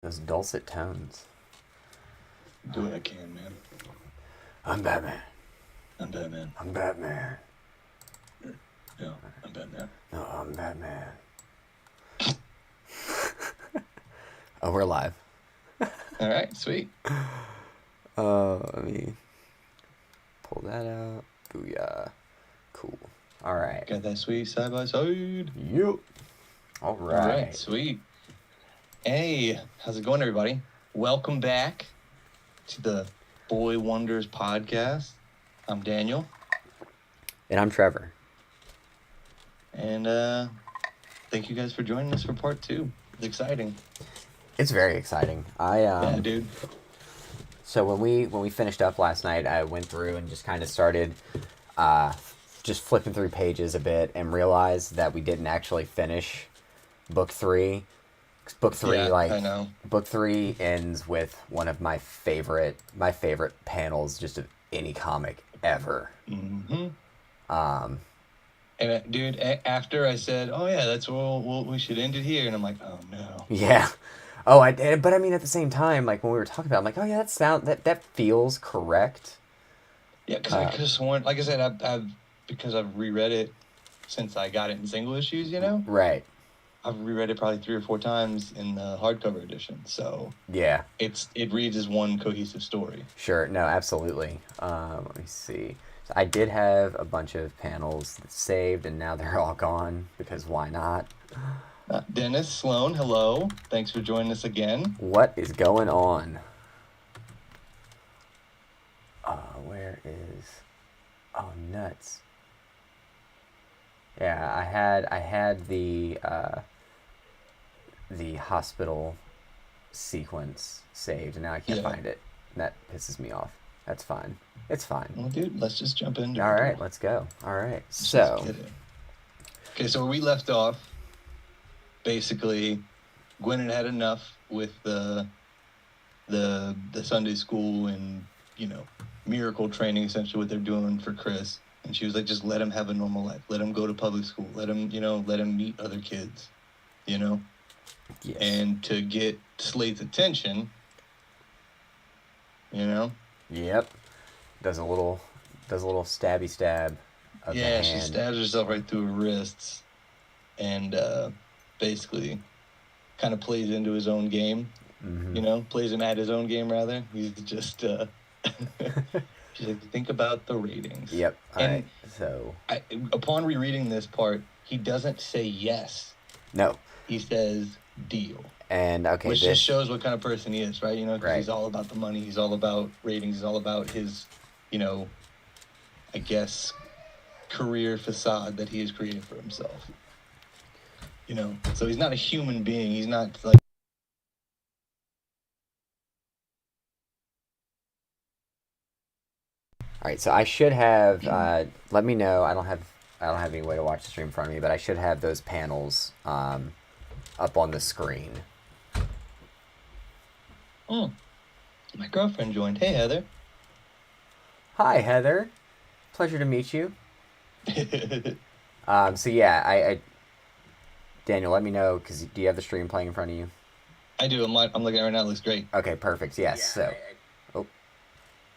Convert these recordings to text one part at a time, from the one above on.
Those dulcet tones. Do what I can, man. I'm Batman. I'm Batman. I'm Batman. No, I'm Batman. No, I'm Batman. Oh, we're live. All right, sweet. Let me pull that out. Booyah. Cool. All right. Got that sweet side by side. Yep. All All right, right. sweet. Hey, how's it going, everybody? Welcome back to the Boy Wonders podcast. I'm Daniel, And I'm Trevor. and thank you guys for joining us for part 2. It's exciting. It's very exciting. Yeah, dude. So when we finished up last night, I went through and just kind of started just flipping through pages a bit and realized that we didn't actually finish book 3. Book 3, Yeah, like, I know. book 3 ends with one of my favorite panels just of any comic ever. Mm-hmm. Um, And dude, after I said, "Oh yeah, that's what we should end it here," and I'm like, "Oh no." yeah. Oh, but I mean at the same time, like when we were talking about it, I'm like, oh yeah, that feels correct. Yeah, because I could have sworn, like I said, I've because I've reread it since I got it in single issues. Right. I've reread it probably 3 or 4 times in the hardcover edition, so Yeah. it reads as one cohesive story. Sure. No, absolutely. Let me see. So I did have a bunch of panels saved, and now they're all gone because why not? Dennis Sloan, hello, thanks for joining us again. What is going on? Where is? Oh, nuts. Yeah, I had the hospital sequence saved, and now I can't find it. That pisses me off. That's fine. It's fine. Well, dude, let's just jump into it. All right, let's go. All right, Let's just get it. Okay, so where we left off, basically, Gwen had enough with the Sunday school and miracle training, essentially what they're doing for Chris. And she was like, just let him have a normal life. Let him go to public school. Let him meet other kids, Yes. And to get Slade's attention, Yep. Does a little stabby stab of the hand. She stabs herself right through her wrists and basically kind of plays into his own game. Mm-hmm. Plays him at his own game, rather. He's just she's like, think about the ratings. Yep. All right. So upon rereading this part, he doesn't say yes. No. He says deal. And which just shows what kind of person he is, right? Because right. He's all about the money. He's all about ratings. He's all about his, I guess, career facade that he has created for himself. So he's not a human being. He's not like. All right, so I should have. Let me know. I don't have any way to watch the stream in front of me, but I should have those panels up on the screen. My girlfriend joined. Hey, Heather. Hi, Heather. Pleasure to meet you. So yeah, I Daniel, let me know, because do you have the stream playing in front of you? I do. I'm looking at it right now. It looks great. Okay, perfect. Yes. Yeah, so.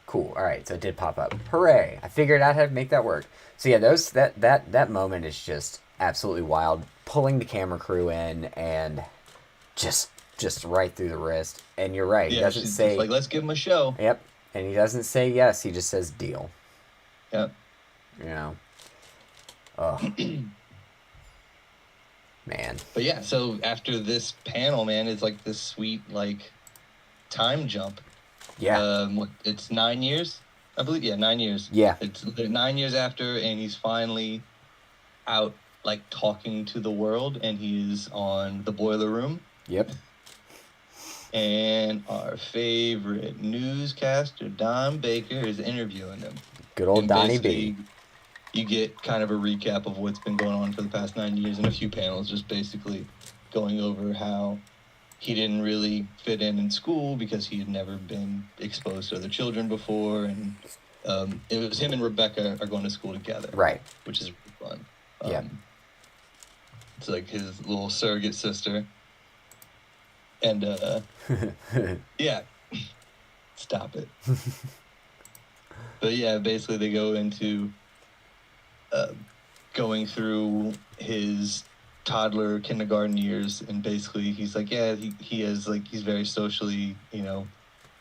Cool. All right, so it did pop up. Hooray! I figured out how to make that work. So yeah, that moment is just absolutely wild. Pulling the camera crew in and just right through the wrist. And you're right. He doesn't say like, let's give him a show. Yep. And he doesn't say yes. He just says deal. Yep. Ugh. Man. But yeah, so after this panel, man, it's like this sweet time jump. Yeah. It's 9 years, I believe. Yeah, 9 years. Yeah. It's 9 years after, and he's finally out, talking to the world, and he's on the Boiler Room. Yep. And our favorite newscaster, Don Baker, is interviewing him. Good old Donnie B. You get kind of a recap of what's been going on for the past 9 years in a few panels, just basically going over how he didn't really fit in school because he had never been exposed to other children before, and it was him and Rebecca are going to school together, right? Which is fun. Yeah, it's like his little surrogate sister, And yeah, stop it. But yeah, basically they go into going through his toddler kindergarten years, and basically he's like, yeah, he has like, he's very socially,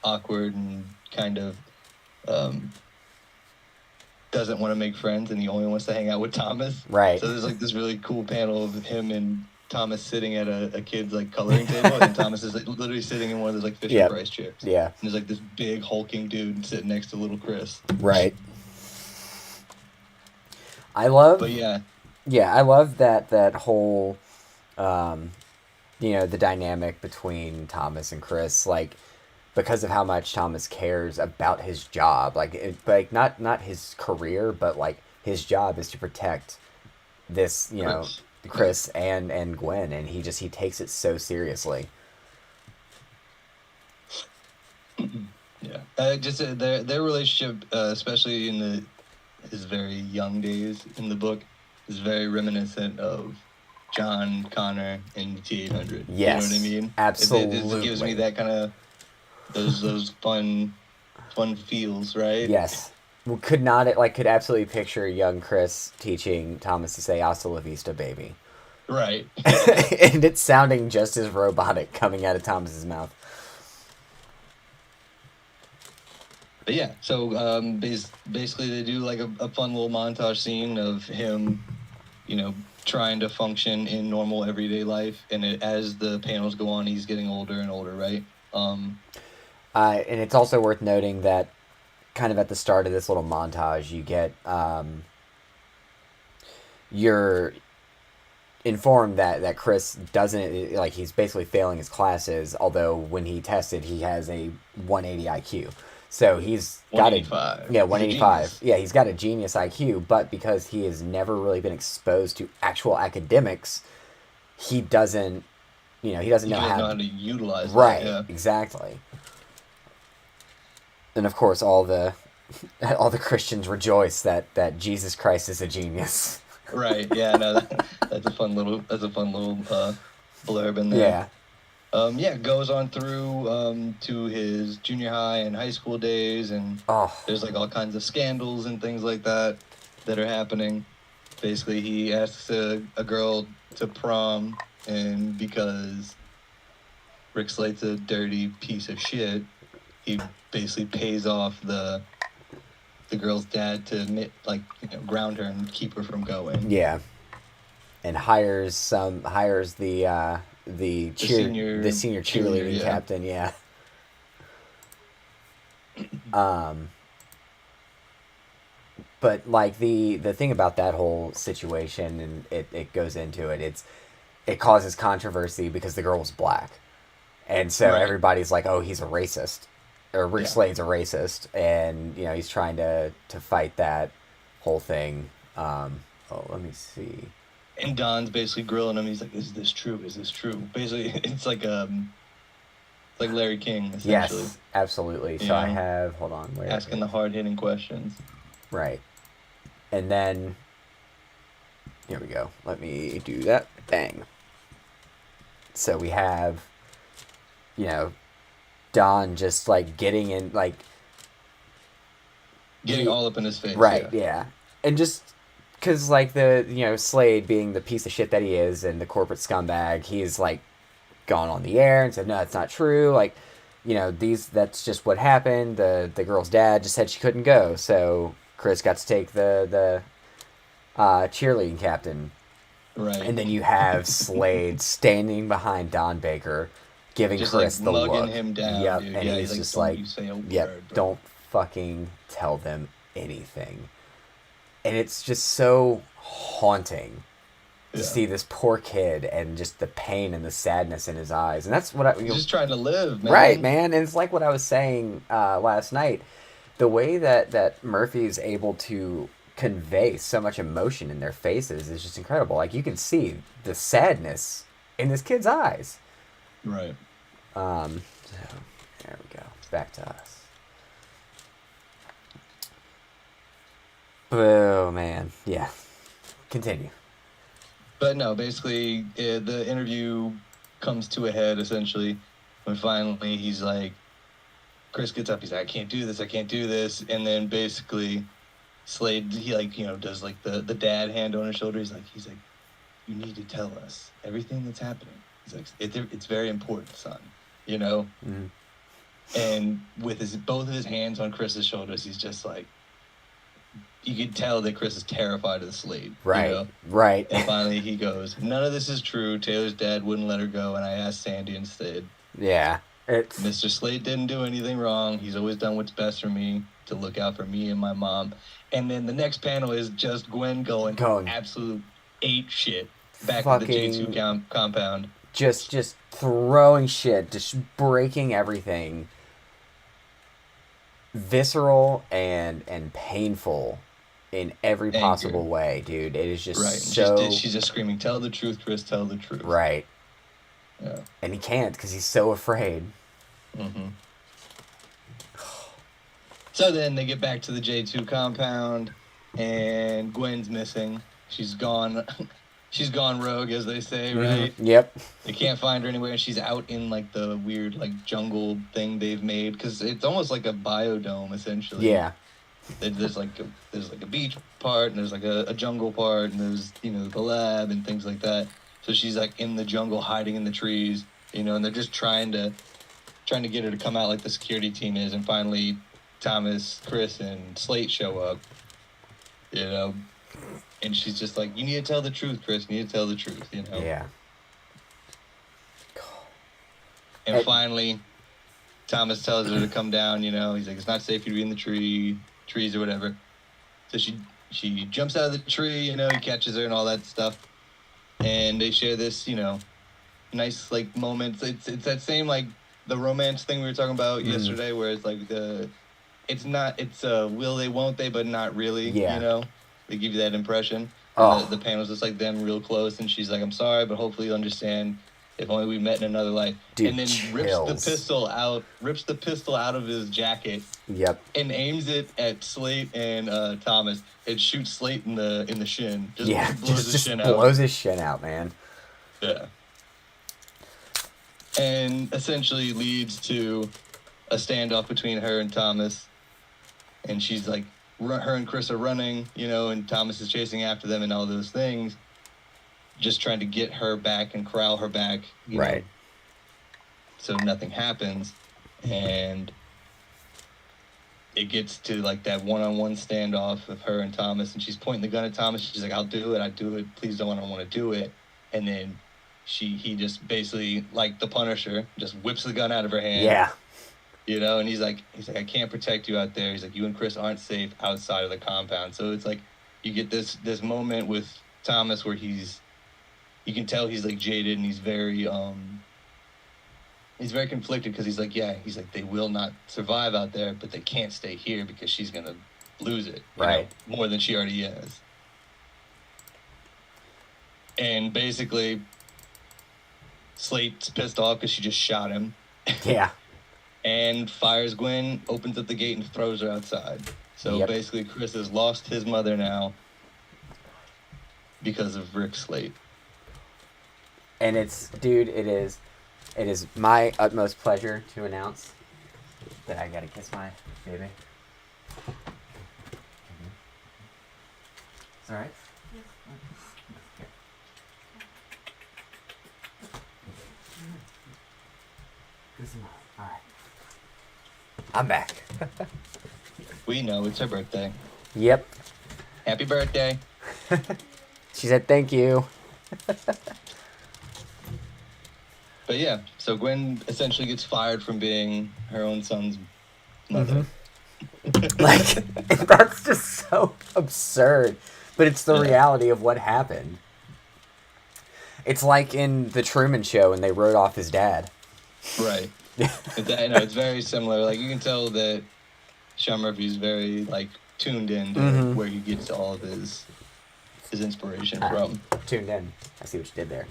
awkward and kind of doesn't want to make friends, and he only wants to hang out with Thomas. Right. So there's like this really cool panel of him and Thomas sitting at a kid's like coloring table, and Thomas is like literally sitting in one of those like Fisher Price chairs. Yeah. And there's like this big hulking dude sitting next to little Chris. Right. But yeah. Yeah, I love that whole the dynamic between Thomas and Chris, like, because of how much Thomas cares about his job, like not his career, but like his job is to protect this, Chris and Gwen, and he takes it so seriously. Yeah, just their relationship, especially in his very young days in the book, is very reminiscent of John Connor in the T-800. Yes, you know what I mean? Absolutely. It gives me that kind of those fun feels, right? Yes. Well, could absolutely picture young Chris teaching Thomas to say "Hasta la vista, baby." Right. And it's sounding just as robotic coming out of Thomas's mouth. But yeah, so basically they do like a fun little montage scene of him, trying to function in normal everyday life, and as the panels go on, he's getting older and older, right? And it's also worth noting that kind of at the start of this little montage, you get you're informed that Chris doesn't, like, he's basically failing his classes, although when he tested, he has a 180 IQ. So he's got 185. Yeah, he's got a genius IQ, but because he has never really been exposed to actual academics, he doesn't know how to utilize right, that, yeah. Exactly. And of course all the Christians rejoice that Jesus Christ is a genius. Right. Yeah, no, that's a fun little blurb in there. Yeah. Goes on through to his junior high and high school days, and there's like all kinds of scandals and things like that are happening. Basically, he asks a girl to prom, and because Rick Slate's a dirty piece of shit, he basically pays off the girl's dad to ground her and keep her from going. Yeah. And hires the senior cheerleading captain, yeah. But like the thing about that whole situation, and it goes into it, it causes controversy because the girl was black. And so everybody's like, oh, he's a racist. Or Rick Slade's a racist, and he's trying to fight that whole thing. Let me see. And Don's basically grilling him. He's like, "Is this true? Is this true?" Basically, it's like Larry King, essentially. Yes, absolutely. So I have, hold on, where asking the hard-hitting questions. Right, and then here we go. Let me do that. Bang. So we have, Don just like getting in, like getting all up in his face. Right, yeah. And just because, like, Slade being the piece of shit that he is and the corporate scumbag, he's like gone on the air and said, no, it's not true. Like, that's just what happened. The girl's dad just said she couldn't go. So Chris got to take the cheerleading captain. Right. And then you have Slade standing behind Don Baker, giving just Chris the look. Mugging him down. Yep, dude. and he's just like, word, don't fucking tell them anything. And it's just so haunting to see this poor kid and just the pain and the sadness in his eyes. And that's what he's just trying to live, man. Right, man. And it's like what I was saying last night. The way that Murphy's able to convey so much emotion in their faces is just incredible. Like, you can see the sadness in this kid's eyes. Right. So there we go. It's back to us. Oh man, yeah. Continue. But no, basically, the interview comes to a head essentially, when finally he's like, Chris gets up, he's like, I can't do this. And then basically Slade, he like, does like the dad hand on his shoulder. He's like, you need to tell us everything that's happening. He's like, it's very important, son, Mm-hmm. And with both of his hands on Chris's shoulders, he's just like, you can tell that Chris is terrified of the Slade. Right. Right. And finally he goes, none of this is true. Taylor's dad wouldn't let her go, and I asked Sandy instead. Yeah. Mr. Slade didn't do anything wrong. He's always done what's best for me, to look out for me and my mom. And then the next panel is just Gwen going absolute ape shit back at the J2 compound. Just throwing shit, just breaking everything. Visceral and painful in every possible way, dude. It is just so... She's just screaming, tell the truth, Chris, tell the truth. Right. Yeah. And he can't because he's so afraid. Mm-hmm. So then they get back to the J2 compound, and Gwen's missing. She's gone. She's gone rogue, as they say, right? Yep. They can't find her anywhere. She's out in like the weird like jungle thing they've made, because it's almost like a biodome essentially. Yeah. There's like a beach part, and there's like a jungle part, and there's the lab and things like that. So she's like in the jungle, hiding in the trees, and they're just trying to get her to come out like the security team is, and finally Thomas, Chris, and Slate show up, and she's just like, you need to tell the truth, Chris, you need to tell the truth, Yeah. And finally, Thomas tells her to come down, he's like, it's not safe for you to be in the trees or whatever. So she jumps out of the tree, he catches her and all that stuff. And they share this, nice, like, moment. It's that same, like, the romance thing we were talking about yesterday, where it's like it's will they, won't they, but not really, They give you that impression. The panel's just like them real close, and she's like, I'm sorry, but hopefully you'll understand. If only we met in another life. Dude, and then rips the pistol out of his jacket. Yep. And aims it at Slate and Thomas. It shoots Slate in the shin. Just blows his shin out, man. Yeah. And essentially leads to a standoff between her and Thomas. And she's like, her and Chris are running, and Thomas is chasing after them and all those things. Just trying to get her back and corral her back. Right. So nothing happens. And it gets to like that one-on-one standoff of her and Thomas, and she's pointing the gun at Thomas. She's like, I do it. Please don't, I don't want to do it. And then he just basically, like the Punisher, just whips the gun out of her hand. Yeah. And he's like, I can't protect you out there. He's like, you and Chris aren't safe outside of the compound. So it's like, you get this moment with Thomas where you can tell he's like jaded, and he's very conflicted, because he's like, they will not survive out there, but they can't stay here because she's gonna lose it, right? More than she already is. And basically, Slate's pissed off because she just shot him. Yeah. And fires Gwen, opens up the gate, and throws her outside. So basically, Chris has lost his mother now because of Rick Slate. And it is my utmost pleasure to announce that I gotta kiss my baby. It's alright? Alright. I'm back. We know it's her birthday. Yep. Happy birthday. She said thank you. But yeah, so Gwen essentially gets fired from being her own son's mother. Mm-hmm. That's just so absurd. But it's the reality of what happened. It's like in The Truman Show when they wrote off his dad. Right. It's very similar. Like, you can tell that Sean Murphy's very, like, tuned in to where he gets all of his inspiration from. Tuned in. I see what you did there.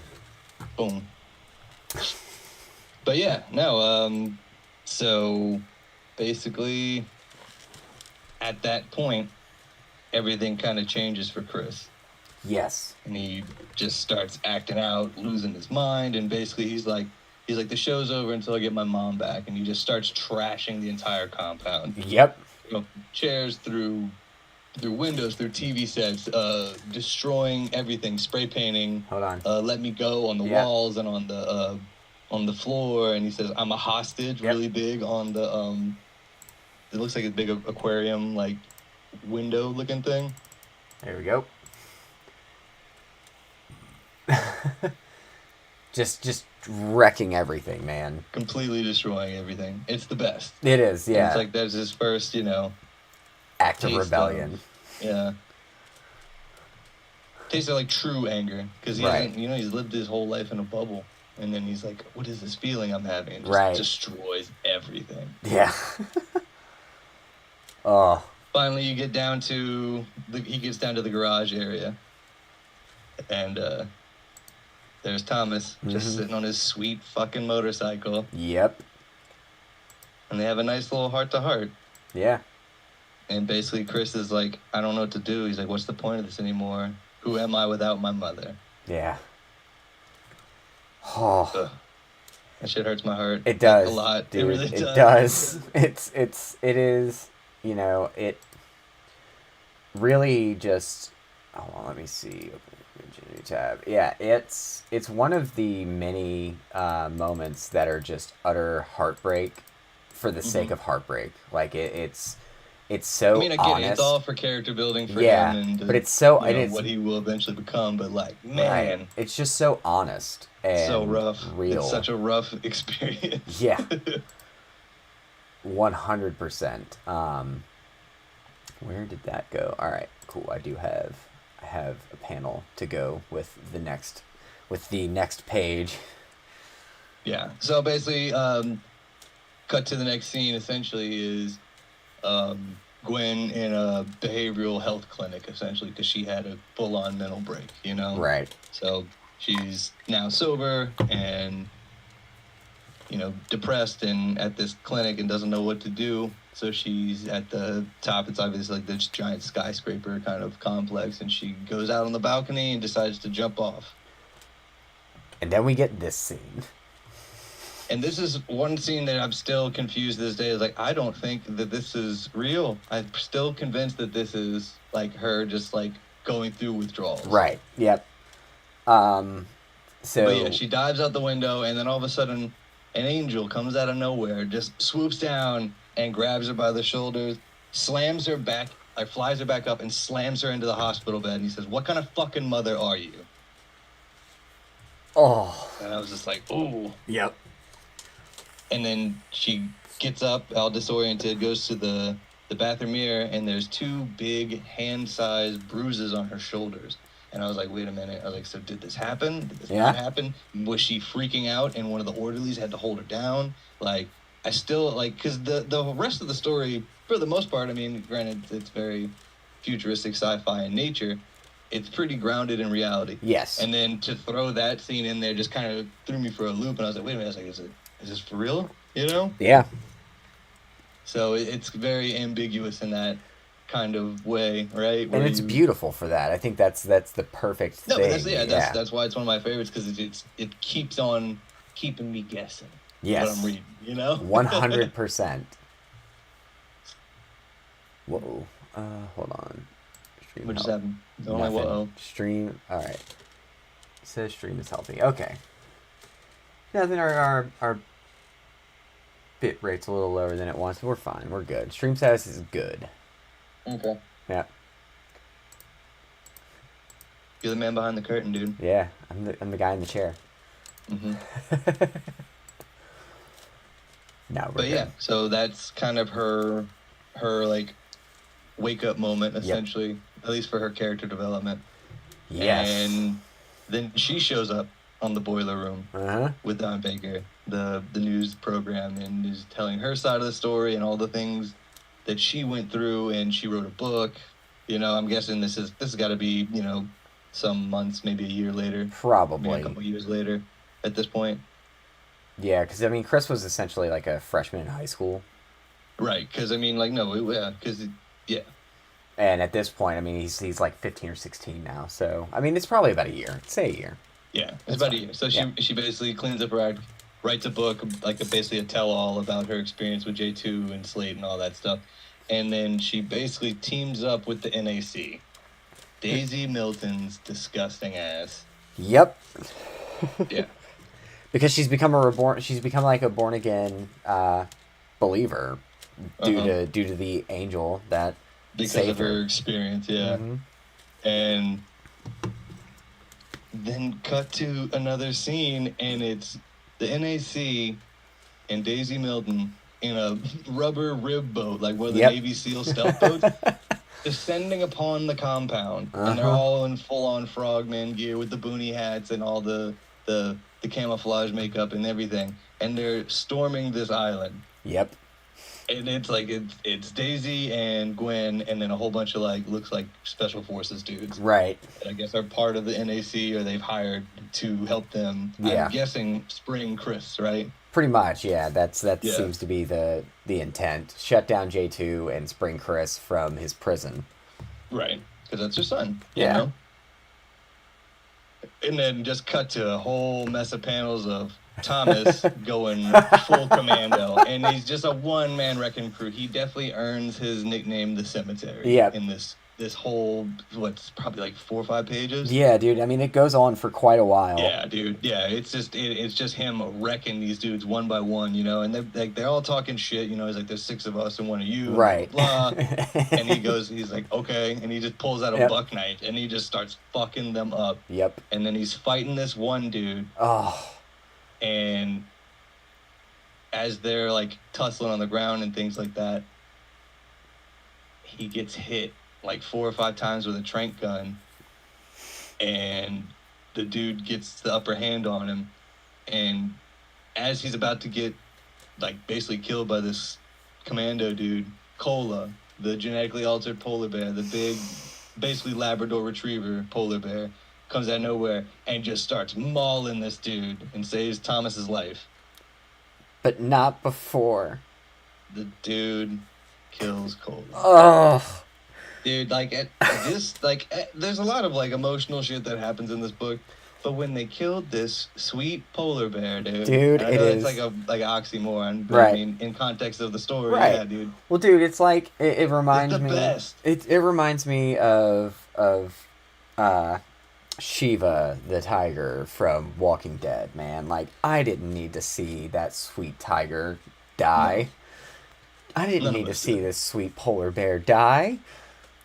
Boom. But yeah, no, so basically at that point, everything kind of changes for Chris. Yes. And he just starts acting out, losing his mind, and basically he's like, He's like, the show's over until I get my mom back, and he just starts trashing the entire compound. Yep. Chairs through windows, through TV sets, destroying everything, spray painting. Hold on. Let me go on the walls and on the floor, and he says, "I'm a hostage," really big on the It looks like a big aquarium, like window looking thing. There we go. just wrecking everything, man. Completely destroying everything. It's the best. It is, yeah. And it's like that's his first, act of rebellion. Yeah. Taste of like true anger, because he hasn't, he's lived his whole life in a bubble, and then he's like, "What is this feeling I'm having?" And just destroys everything. Yeah. Oh. Finally, he gets down to the garage area, and there's Thomas just sitting on his sweet fucking motorcycle. Yep. And they have a nice little heart-to-heart. Yeah. And basically, Chris is like, "I don't know what to do." He's like, "What's the point of this anymore? Who am I without my mother?" Yeah. Oh. Ugh. That shit hurts my heart. It does. A lot. Dude, it really does. It does. It is, it really just, hold on, let me see. Open new tab. Yeah, it's one of the many moments that are just utter heartbreak for the sake of heartbreak. Like it's so honest. I get it. It's all for character building for him and but it's so what he will eventually become. But like, man, it's just so honest and so rough. Real. It's such a rough experience. Yeah. 100%. Where did that go? All right, cool. I have a panel to go with the next page. Yeah. So basically, cut to the next scene. Essentially, is Gwen in a behavioral health clinic, essentially, because she had a full-on mental break. Right. So she's now sober and depressed and at this clinic and doesn't know what to do. So she's at the top. It's obviously like this giant skyscraper kind of complex, and she goes out on the balcony and decides to jump off. And then we get this scene. And this is one scene that I'm still confused this day. Is like, I don't think that this is real. I'm still convinced that this is like her just like going through withdrawals. Right. Yep. But yeah, she dives out the window, and then all of a sudden, an angel comes out of nowhere, just swoops down and grabs her by the shoulders, slams her back, like flies her back up, and slams her into the hospital bed. And he says, "What kind of fucking mother are you?" Oh. And I was just like, "Ooh." Yep. And then she gets up, all disoriented, goes to the bathroom mirror, and there's two big hand-sized bruises on her shoulders. And I was like, wait a minute. I was like, so did this happen? Did this not happen? Was she freaking out and one of the orderlies had to hold her down? Like, I still, like, because the rest of the story, for the most part, I mean, granted, it's very futuristic sci-fi in nature. It's pretty grounded in reality. Yes. And then to throw that scene in there just kind of threw me for a loop. And I was like, wait a minute. I was like, is this for real? Yeah. So it's very ambiguous in that kind of way, right? And it's beautiful for that. I think that's the perfect thing. That's why it's one of my favorites, because it keeps on keeping me guessing. Yes. What I'm reading, 100%. Whoa. Hold on. Stream what just happened? Whoa. Stream. All right. It says stream is helping. Okay. Yeah, then our bit rate's a little lower than it wants. We're fine. We're good. Stream status is good. Okay. Yeah. You're the man behind the curtain, dude. Yeah, I'm the guy in the chair. Mm-hmm. No, but yeah, so that's kind of her like wake up moment, essentially, at least for her character development. Yes. And then she shows up on the boiler room with Don Baker, the news program, and is telling her side of the story and all the things that she went through, and she wrote a book. I'm guessing this has got to be, some months, maybe a year later. Probably. Maybe a couple years later at this point. Yeah, because, Chris was essentially like a freshman in high school. Right, because, yeah. And at this point, he's like 15 or 16 now, so, it's probably about a year. Say a year. Yeah, it's about a year. So she basically cleans up her act, writes a book, like basically a tell-all about her experience with J2 and Slate and all that stuff. And then she basically teams up with the NAC. Daisy Milton's disgusting ass. Yep. Yeah. Because she's become like a born again believer due to the angel that because saved of her experience, yeah. Mm-hmm. And then cut to another scene, and it's the NAC and Daisy Milton in a rubber rib boat, like one of the Navy SEAL stealth boats, descending upon the compound. And they're all in full-on frogman gear with the boonie hats and all the camouflage makeup and everything. And they're storming this island. Yep. And it's like it's Daisy and Gwen, and then a whole bunch of like looks like special forces dudes. Right. That I guess are part of the NAC, or they've hired to help them. Yeah. I'm guessing spring Chris, right? Pretty much, yeah. That seems to be the intent. Shut down J2 and spring Chris from his prison. Right, because that's her son. Yeah. You know? And then just cut to a whole mess of panels of Thomas going full commando, and he's just a one-man wrecking crew. He definitely earns his nickname, the Cemetery. Yeah. In this whole, what's probably like 4 or 5 pages. Yeah, dude. I mean, it goes on for quite a while. Yeah, dude. Yeah, it's just him wrecking these dudes one by one, you know, and they're all talking shit, you know. He's like, "There's 6 of us and one of you." Right. Blah. And he's like, "Okay," and he just pulls out a buck knife and he just starts fucking them up. Yep. And then he's fighting this one dude. Oh. And as they're like tussling on the ground and things like that, he gets hit like 4 or 5 times with a trank gun, and the dude gets the upper hand on him. And as he's about to get like basically killed by this commando dude, Cola, the genetically altered polar bear, the big basically Labrador retriever polar bear, comes out of nowhere and just starts mauling this dude and saves Thomas's life. But not before The dude kills Cola. Oh. Dude, like there's a lot of like emotional shit that happens in this book, but when they killed this sweet polar bear, dude, I know it's like an oxymoron, but right. I mean, in context of the story, right. yeah, dude. Well, dude, it's like it reminds me. Best. It reminds me of Shiva the tiger from Walking Dead, man. Like, I didn't need to see that sweet tiger die. No. I didn't need to see this sweet polar bear die.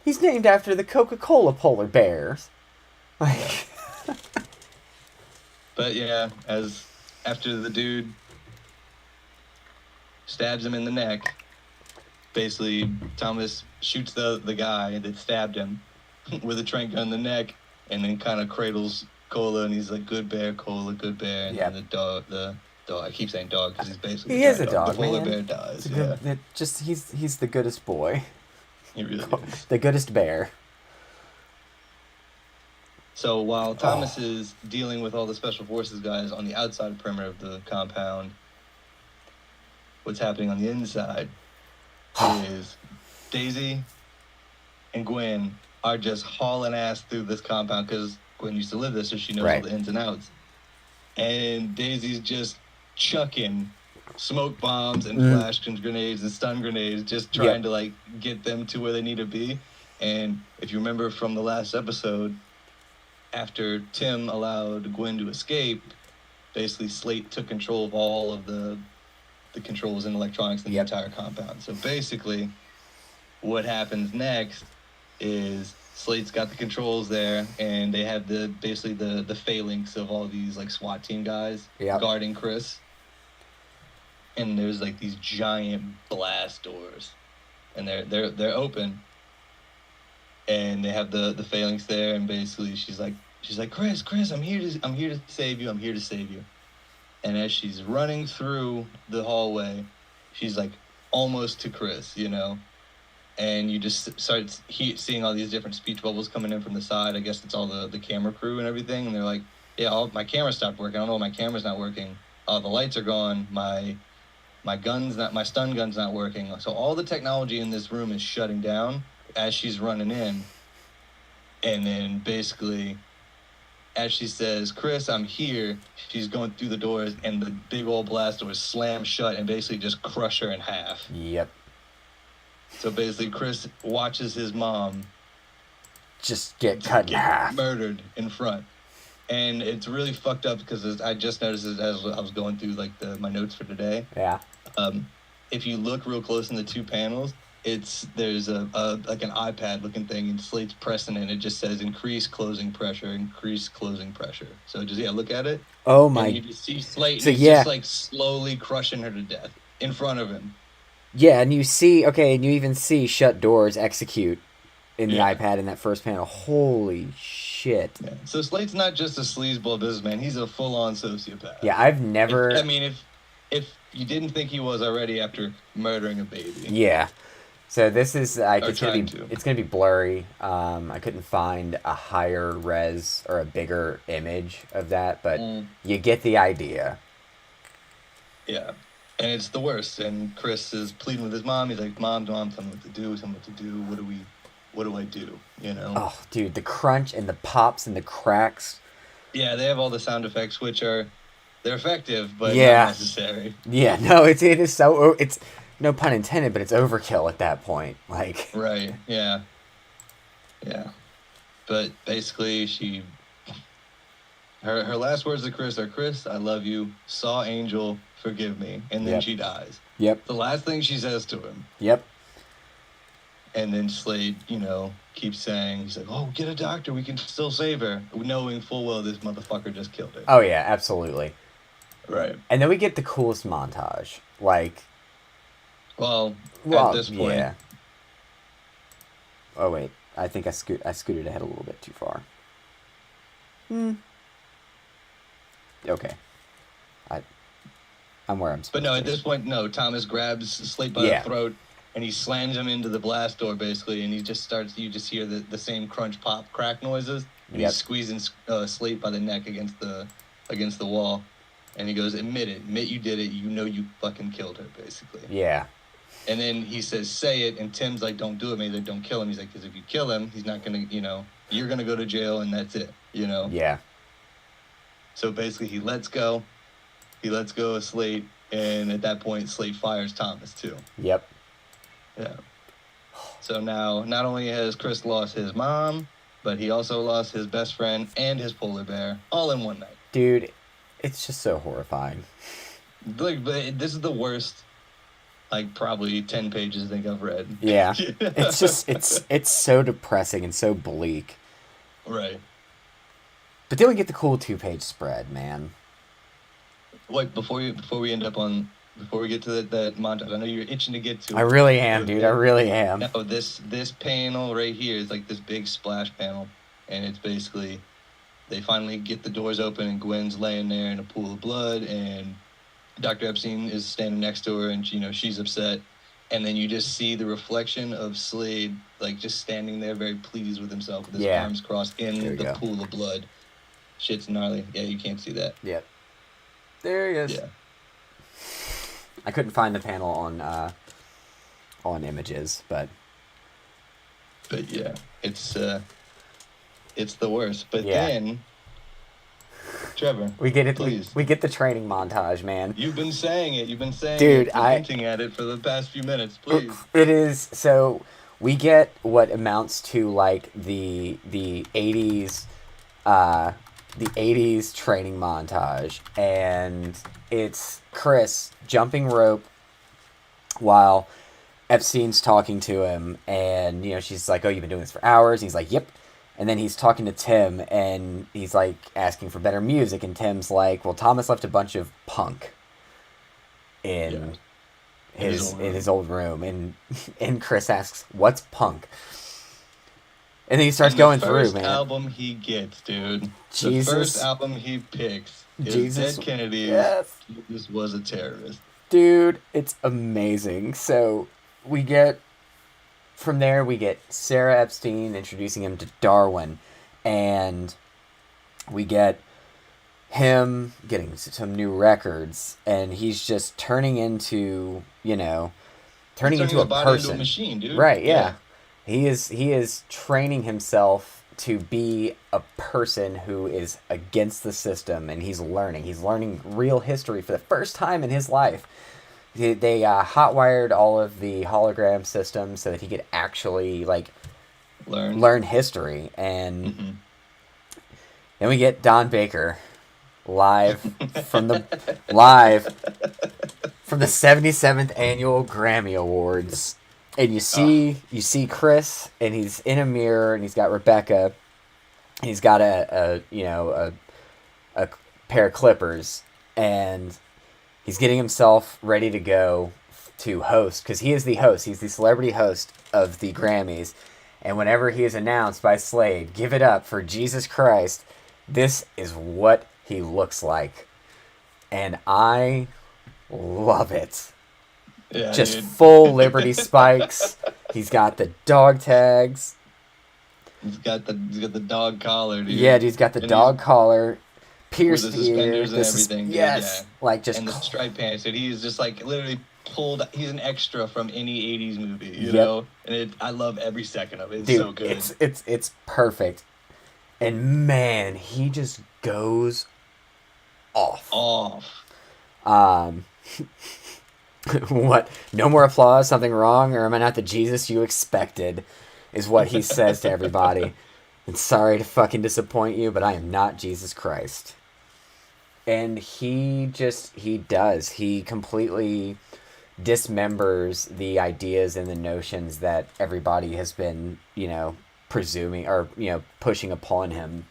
He's named after the Coca-Cola polar bears. Like, yeah. But yeah, after the dude stabs him in the neck, basically Thomas shoots the guy that stabbed him with a trank gun in the neck, and then kind of cradles Cola, and he's like, "Good bear, Cola, good bear." And then the dog, I keep saying dog because he's basically a dog. The polar bear dies. He's the goodest boy. He really is. The goodest bear. So while Thomas is dealing with all the special forces guys on the outside perimeter of the compound, what's happening on the inside is Daisy and Gwen are just hauling ass through this compound, because Gwen used to live there, so she knows all the ins and outs. And Daisy's just chucking smoke bombs and flash grenades and stun grenades, just trying to like get them to where they need to be. And if you remember from the last episode, after Tim allowed Gwen to escape, basically Slate took control of all of the controls and electronics in the entire compound. So basically what happens next is Slate's got the controls there, and they have the phalanx of all these like SWAT team guys guarding Chris. And there's like these giant blast doors, and they're open, and they have the phalanx there, and basically she's like, Chris, I'm here to save you. And as she's running through the hallway, she's like almost to Chris, you know, and you just start seeing all these different speech bubbles coming in from the side. I guess it's all the camera crew and everything, and they're like, my camera stopped working. I don't know why my camera's not working. The lights are gone. My stun gun's not working. So all the technology in this room is shutting down as she's running in. And then basically, as she says, "Chris, I'm here," she's going through the doors, and the big old blast doors slam shut and basically just crush her in half. Yep. So basically, Chris watches his mom just get cut in half, murdered in front. And it's really fucked up because I just noticed it as I was going through like my notes for today. Yeah. If you look real close in the two panels, there's a like an iPad looking thing, and Slate's pressing it, and it just says increase closing pressure. So just look at it. Oh my! And you just see Slate. So and he's just like slowly crushing her to death in front of him. Yeah, and you even see shut doors execute in the iPad in that first panel. Holy shit! Yeah. So Slate's not just a sleazeball businessman; he's a full-on sociopath. Yeah, I've never. If you didn't think he was already after murdering a baby. Yeah. So this is it's gonna be blurry. I couldn't find a higher res or a bigger image of that, but you get the idea. Yeah, and it's the worst. And Chris is pleading with his mom. He's like, "Mom, tell me what to do. What do I do? You know?" Oh, dude, the crunch and the pops and the cracks. Yeah, they have all the sound effects, which they're effective, but not necessary. Yeah, no, it is so it's. No pun intended, but it's overkill at that point. Like. Right. Yeah. But basically, her last words to Chris are, "Chris, I love you. Saw Angel, forgive me." And then she dies. Yep. The last thing she says to him. Yep. And then Slade, keeps saying, he's like, "Oh, get a doctor. We can still save her," knowing full well this motherfucker just killed her. Oh yeah, absolutely. Right. And then we get the coolest montage, like. Well, at this point. Yeah. Oh, wait. I think I scooted ahead a little bit too far. Okay. I'm where I'm supposed to be. But no, at this point, no. Thomas grabs Slate by the throat, and he slams him into the blast door, basically, and he just starts, you just hear the same crunch, pop, crack noises, and he's squeezing Slate by the neck against the wall, and he goes, admit you did it, you fucking killed her, basically. Yeah. And then he says, say it, and Tim's like, don't do it, maybe don't kill him. He's like, because if you kill him, he's not going to, you're going to go to jail, and that's it, Yeah. So basically, he lets go of Slate, and at that point, Slate fires Thomas, too. Yep. Yeah. So now, not only has Chris lost his mom, but he also lost his best friend and his polar bear, all in one night. Dude, it's just so horrifying. But this is the worst... probably 10 pages I think I've read. Yeah. It's just, it's so depressing and so bleak. Right. But then we get the cool 2-page spread, man. Wait, before we get to that montage, I know you're itching to get to it. I really am, dude. I really am. No, this panel right here is like this big splash panel, and it's basically, they finally get the doors open, and Gwen's laying there in a pool of blood, and Dr. Epstein is standing next to her, and she's upset, and then you just see the reflection of Slade just standing there very pleased with himself with his arms crossed in the pool of blood. Shit's gnarly. Yeah, you can't see that. Yep. There he is. Yeah. I couldn't find the panel on images, but yeah, it's the worst. But then Trevor, we get it. Please. We get the training montage, man. You've been saying it. Dude, hinting at it for the past few minutes. Please. It is so. We get what amounts to the 80s, the 80s training montage, and it's Chris jumping rope while Epstein's talking to him, and she's like, "Oh, you've been doing this for hours." And he's like, "Yep." And then he's talking to Tim, and he's like asking for better music, and Tim's like, "Well, Thomas left a bunch of punk in his old room," and Chris asks, "What's punk?" And then he starts going through, man. The first album he gets, dude. Jesus. The first album he picks is Dead Kennedys. Yes. Jesus was a terrorist. Dude, it's amazing. So we get Sarah Epstein introducing him to Darwin, and we get him getting some new records, and he's just turning into a person. Into a machine, dude. Right, yeah. He is training himself to be a person who is against the system, and he's learning real history for the first time in his life. They hotwired all of the hologram systems so that he could actually like learn history. And then we get Don Baker live from the 77th annual Grammy Awards. And you see Chris, and he's in a mirror, and he's got Rebecca, and he's got a pair of clippers, and he's getting himself ready to go to host, because he is the host. He's the celebrity host of the Grammys. And whenever he is announced by Slade, give it up for Jesus Christ, this is what he looks like. And I love it. Yeah, just dude. Full Liberty spikes. He's got the dog tags. He's got the dog collar, dude. Yeah, dude, he's got the dog collar. Pierced with the suspenders ear, and everything. Dude. Yes, yeah. like just and the striped pants. And he's just like literally pulled. He's an extra from any '80s movie, you know. And I love every second of it. It's so good. It's perfect. And man, he just goes off. What? No more applause? Something wrong? Or am I not the Jesus you expected? Is what he says to everybody. And sorry to fucking disappoint you, but I am not Jesus Christ. And he does. He completely dismembers the ideas and the notions that everybody has been, presuming or, pushing upon him.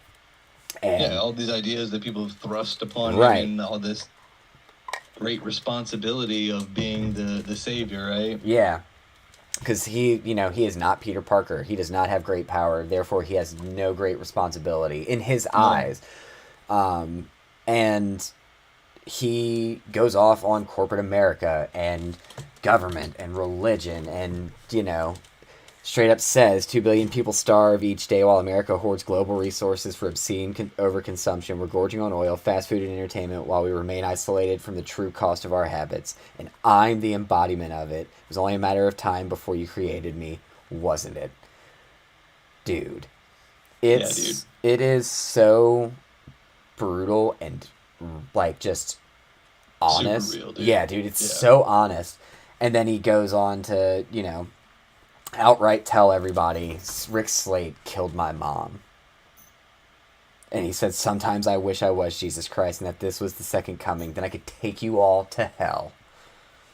And all these ideas that people have thrust upon him, and all this great responsibility of being the savior, right? Yeah. Because he is not Peter Parker. He does not have great power. Therefore, he has no great responsibility in his eyes. And he goes off on corporate America and government and religion and, straight up says 2 billion people starve each day while America hoards global resources for obscene overconsumption. We're gorging on oil, fast food, and entertainment while we remain isolated from the true cost of our habits. And I'm the embodiment of it. It was only a matter of time before you created me, wasn't it? Dude. It is so brutal and like just honest. Super real, dude. Yeah, dude, it's so honest. And then he goes on to, outright tell everybody Rick Slade killed my mom. And he said, sometimes I wish I was Jesus Christ and that this was the second coming. Then I could take you all to hell.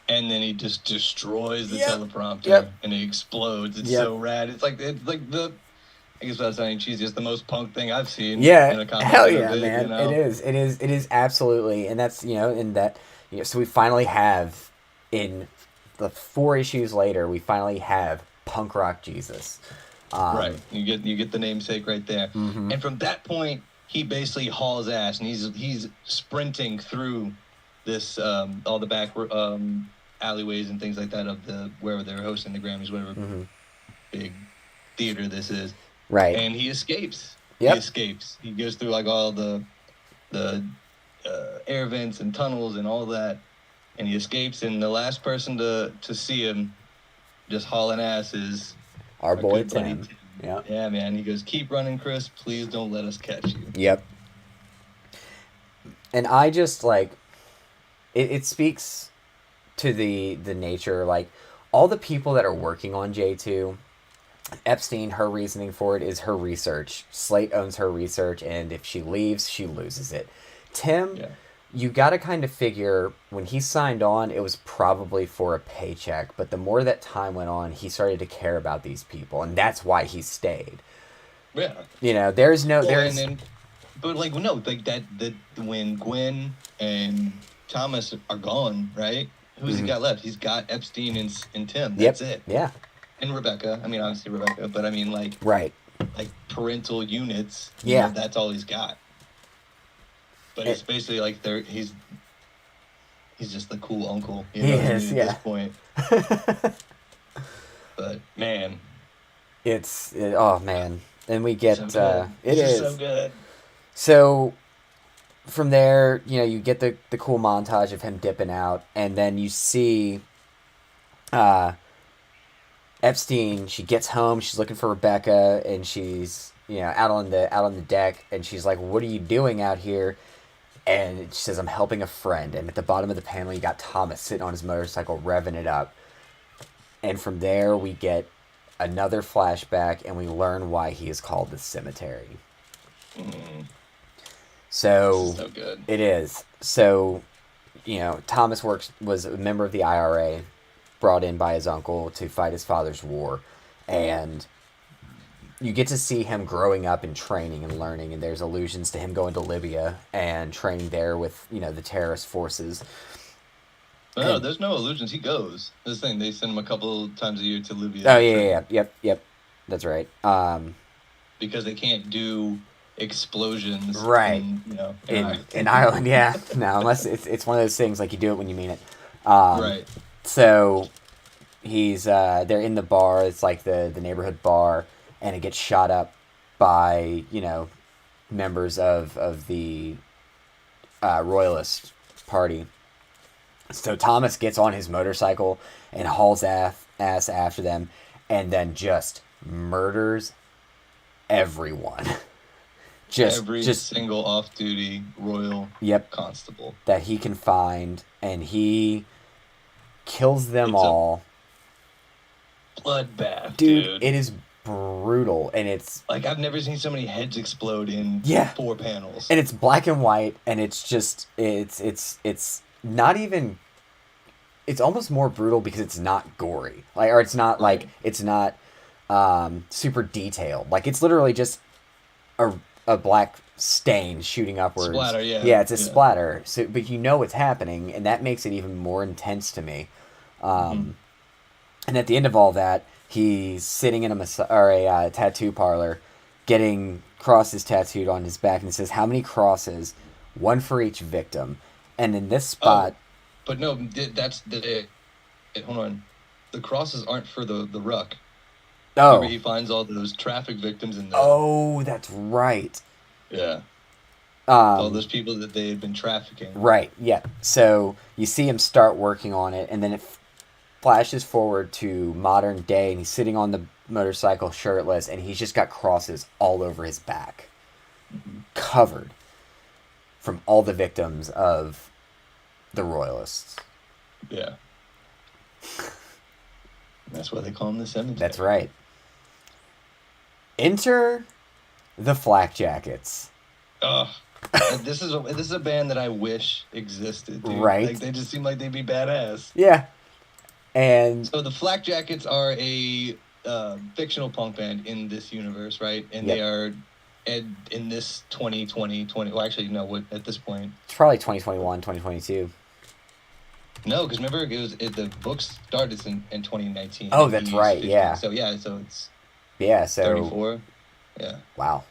And then he just destroys the teleprompter and it explodes. It's so rad. It's like the, I guess without sounding cheesy, it's the most punk thing I've seen. Yeah, in a comic hell yeah, bit, man. It is absolutely. And that's, in that, so we finally have, in the 4 issues later, we finally have punk rock Jesus. Right. You get the namesake right there. Mm-hmm. And from that point, he basically hauls ass, and he's sprinting through this all the back alleyways and things like that of the wherever they're hosting the Grammys, whatever big theater this is. Right. And he escapes. Yep. He escapes. He goes through like all the air vents and tunnels and all that, and he escapes. And the last person to see him just hauling ass is our boy Tim. Yeah. Yeah, man. He goes, "Keep running, Chris. Please don't let us catch you." Yep. And I just like it speaks to the nature, like all the people that are working on J2. Epstein, her reasoning for it is her research. Slate owns her research, and if she leaves, she loses it. Tim, you got to kind of figure when he signed on, it was probably for a paycheck. But the more that time went on, he started to care about these people, and that's why he stayed. Yeah. There's no, but like no, like that when Gwen and Thomas are gone, right? Who's he got left? He's got Epstein and Tim. That's it. Yeah. And Rebecca. I mean, obviously Rebecca, but I mean like like parental units. Yeah. That's all he's got. But it's basically like he's just the cool uncle, at this point. But man, oh man, and we get so it is so good. So from there, you get the cool montage of him dipping out, and then you see Epstein. She gets home. She's looking for Rebecca, and she's out on the deck, and she's like, "What are you doing out here?" And she says, "I'm helping a friend." And at the bottom of the panel, you got Thomas sitting on his motorcycle, revving it up. And from there, we get another flashback, and we learn why he is called the Cemetery. Mm. So, This is so good. it is. So, Thomas was a member of the IRA, brought in by his uncle to fight his father's war, and you get to see him growing up and training and learning, and there's allusions to him going to Libya and training there with the terrorist forces. No, And, there's no illusions. He goes. This thing, they send him a couple times a year to Libya. oh to yeah, train yeah, yep, that's right. because they can't do explosions Right. in in Ireland. Ireland, yeah. No, unless it's one of those things like you do it when you mean it. Right. So they're in the bar. It's like the neighborhood bar, and it gets shot up by members of the Royalist Party. So Thomas gets on his motorcycle and hauls ass after them, and then just murders everyone. Every just single off-duty royal Yep, constable. that he can find, and he kills them It's a all. bloodbath, Dude, dude. it is brutal, and it's Like, I've never seen so many heads explode in yeah, 4 panels. and it's black and white, and it's just it's not even. It's almost more brutal because it's not gory, or it's not Right. it's not super detailed. Like it's literally just a black stain shooting upwards. Splatter, yeah. Yeah, it's a Yeah. splatter. So, but you know what's happening, and that makes it even more intense to me. Mm-hmm. And at the end of all that, he's sitting in a tattoo parlor, getting crosses tattooed on his back, and it says, "How many crosses? One for each victim." And in this spot, But no, that's the... Hold on. The crosses aren't for the ruck. Remember, he finds all those traffic victims in the... oh, that's right. Yeah. All Um, those people that they had been trafficking. right, yeah. So you see him start working on it, and then it flashes forward to modern day, and he's sitting on the motorcycle shirtless, and he's just got crosses all over his back, covered from all the victims of the Royalists. Yeah. That's why they call him the Cemetery. That's right. Enter the Flak Jackets. Ugh. This is a band that I wish existed, dude. Right. Like, they just seem like they'd be badass. Yeah. And So the Flak Jackets are a fictional punk band in this universe, right? And Yep. they are in this 2020, well, actually, no, what, at this point? it's probably 2021, 2022. No, because remember, the book started in 2019. Oh, and that's he's right, 50. yeah. So, yeah, so it's Yeah, so 34. Yeah. wow.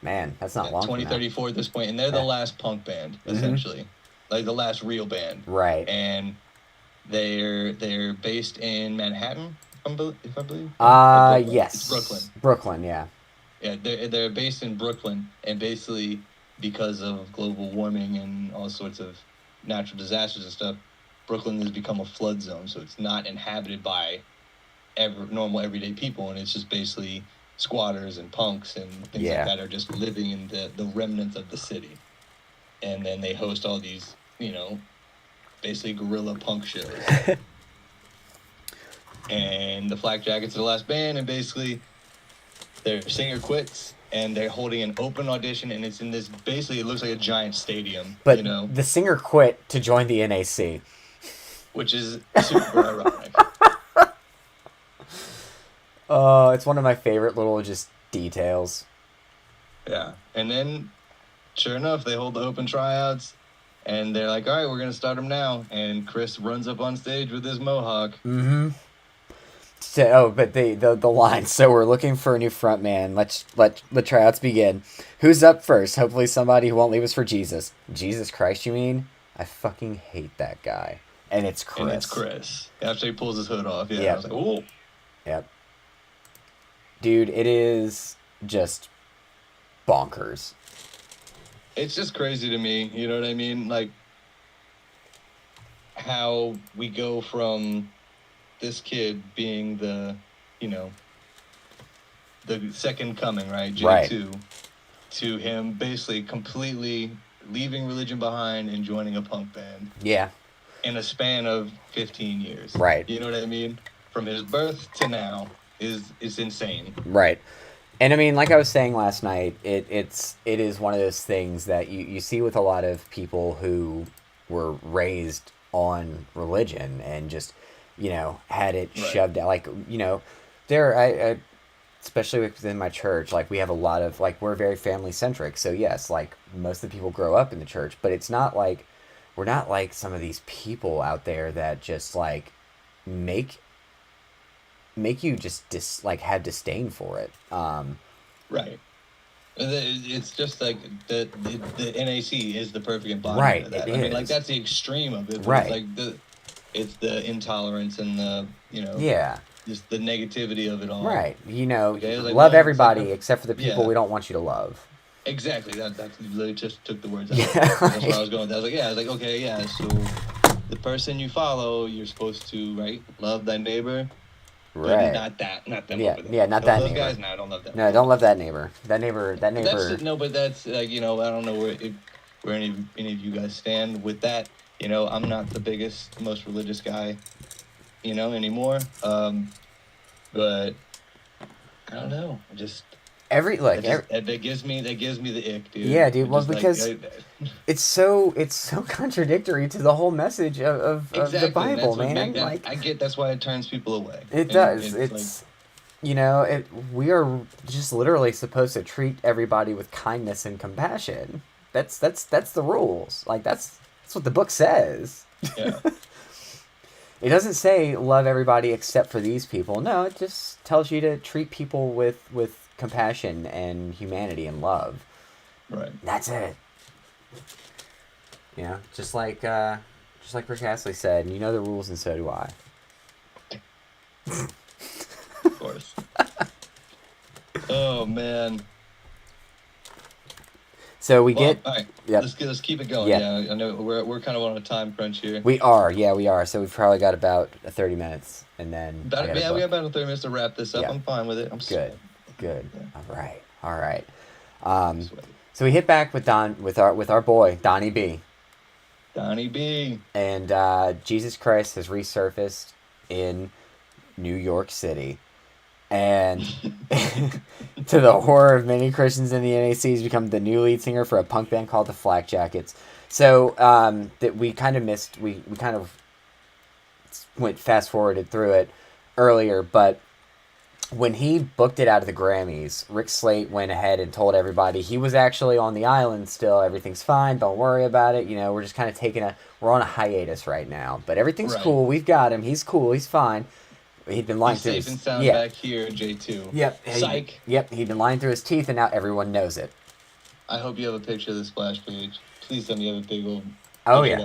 Man, that's not long from now. 2034 at this point, and they're the Yeah. last punk band, Mhm. essentially. Like, the last real band. Right. And they're based in Manhattan, if I believe. Yes. It's Brooklyn. Brooklyn, yeah. Yeah, they're based in Brooklyn, and basically because of global warming and all sorts of natural disasters and stuff, Brooklyn has become a flood zone, so it's not inhabited by normal everyday people, and it's just basically squatters and punks and things Yeah. like that are just living in the remnants of the city. And then they host all these, basically guerrilla punk shows. And the Flak Jackets are the last band, and basically their singer quits, and they're holding an open audition, and it's in this, basically it looks like a giant stadium, But the singer quit to join the NAC. which is super ironic. Oh, it's one of my favorite little just details. Yeah. And then, sure enough, they hold the open tryouts, and they're like, all right, we're going to start them now. And Chris runs up on stage with his mohawk. Mm-hmm. So, but the line. So we're looking for a new front man. Let the tryouts begin. Who's up first? Hopefully somebody who won't leave us for Jesus. Jesus Christ, you mean? I fucking hate that guy. And it's Chris. And it's Chris. After he pulls his hood off. Yeah. Yep. I was like, oh. Yep. Dude, it is just bonkers. It's just crazy to me. You know what I mean? Like, how we go from this kid being the the second coming, right? Right. J2, to him basically completely leaving religion behind and joining a punk band Yeah. in a span of 15 years. Right. You know what I mean? From his birth to now is insane. Right. And I mean, like I was saying last night, it is one of those things that you see with a lot of people who were raised on religion and just, had it Right. shoved out. Like, there, I especially within my church, like we have a lot of, like, we're very family centric. So yes, like most of the people grow up in the church, but it's not like, we're not like some of these people out there that just like make you just like have disdain for it. Right. It's just like the NAC is the perfect embodiment Right, of that. it I mean, like is. that's the extreme of it. But Right. It's like it's the intolerance and the Yeah. just the negativity of it all. Right. Okay, like, love well, it's like everybody except for the people yeah. we don't want you to love. Exactly. That's literally just took the words out. Yeah. That's where I was going. I was like, yeah. I was like, okay, yeah. So the person you follow, you're supposed to love thy neighbor. Right. But not them Yeah, over there. yeah, not that those neighbor. guys. No, I don't love them. No, don't love that neighbor. That neighbor. But that's like I don't know where any of you guys stand with that. I'm not the biggest, most religious guy, anymore. But I don't know. Just that gives me the ick, dude. Yeah, dude. Well, Just, because it's so contradictory to the whole message of exactly, the Bible, man. I get that's why it turns people away. It does. It's we are just literally supposed to treat everybody with kindness and compassion. That's the rules. Like that's what the book says. Yeah. It doesn't say love everybody except for these people. No, it just tells you to treat people with compassion and humanity and love. Right. That's it. Just like Rick Astley said, you know the rules and so do I. Of course. Oh man. So we get. All right. Yep. Let's keep it going. Yeah. I know we're kind of on a time crunch here. We are. Yeah, we are. So we've probably got about 30 minutes, and then we got about 30 minutes to wrap this up. Yeah. I'm fine with it. I'm good. Good. Yeah. All right. So we hit back with our boy Donnie B. Donnie B. And Jesus Christ has resurfaced in New York City. And to the horror of many Christians in the NAC, he's become the new lead singer for a punk band called the Flak Jackets. So that we kind of missed, we kind of went fast forwarded through it earlier, but when he booked it out of the Grammys, Rick Slate went ahead and told everybody he was actually on the island still. Everything's fine. Don't worry about it. We're just kind of we're on a hiatus right now, but everything's cool. We've got him. He's cool. He's fine. He'd been lying through his safe and sound back here, J2. Yep. Psych. He'd been lying through his teeth, and now everyone knows it. I hope you have a picture of the splash page. Please tell me you have a big old. Oh yeah.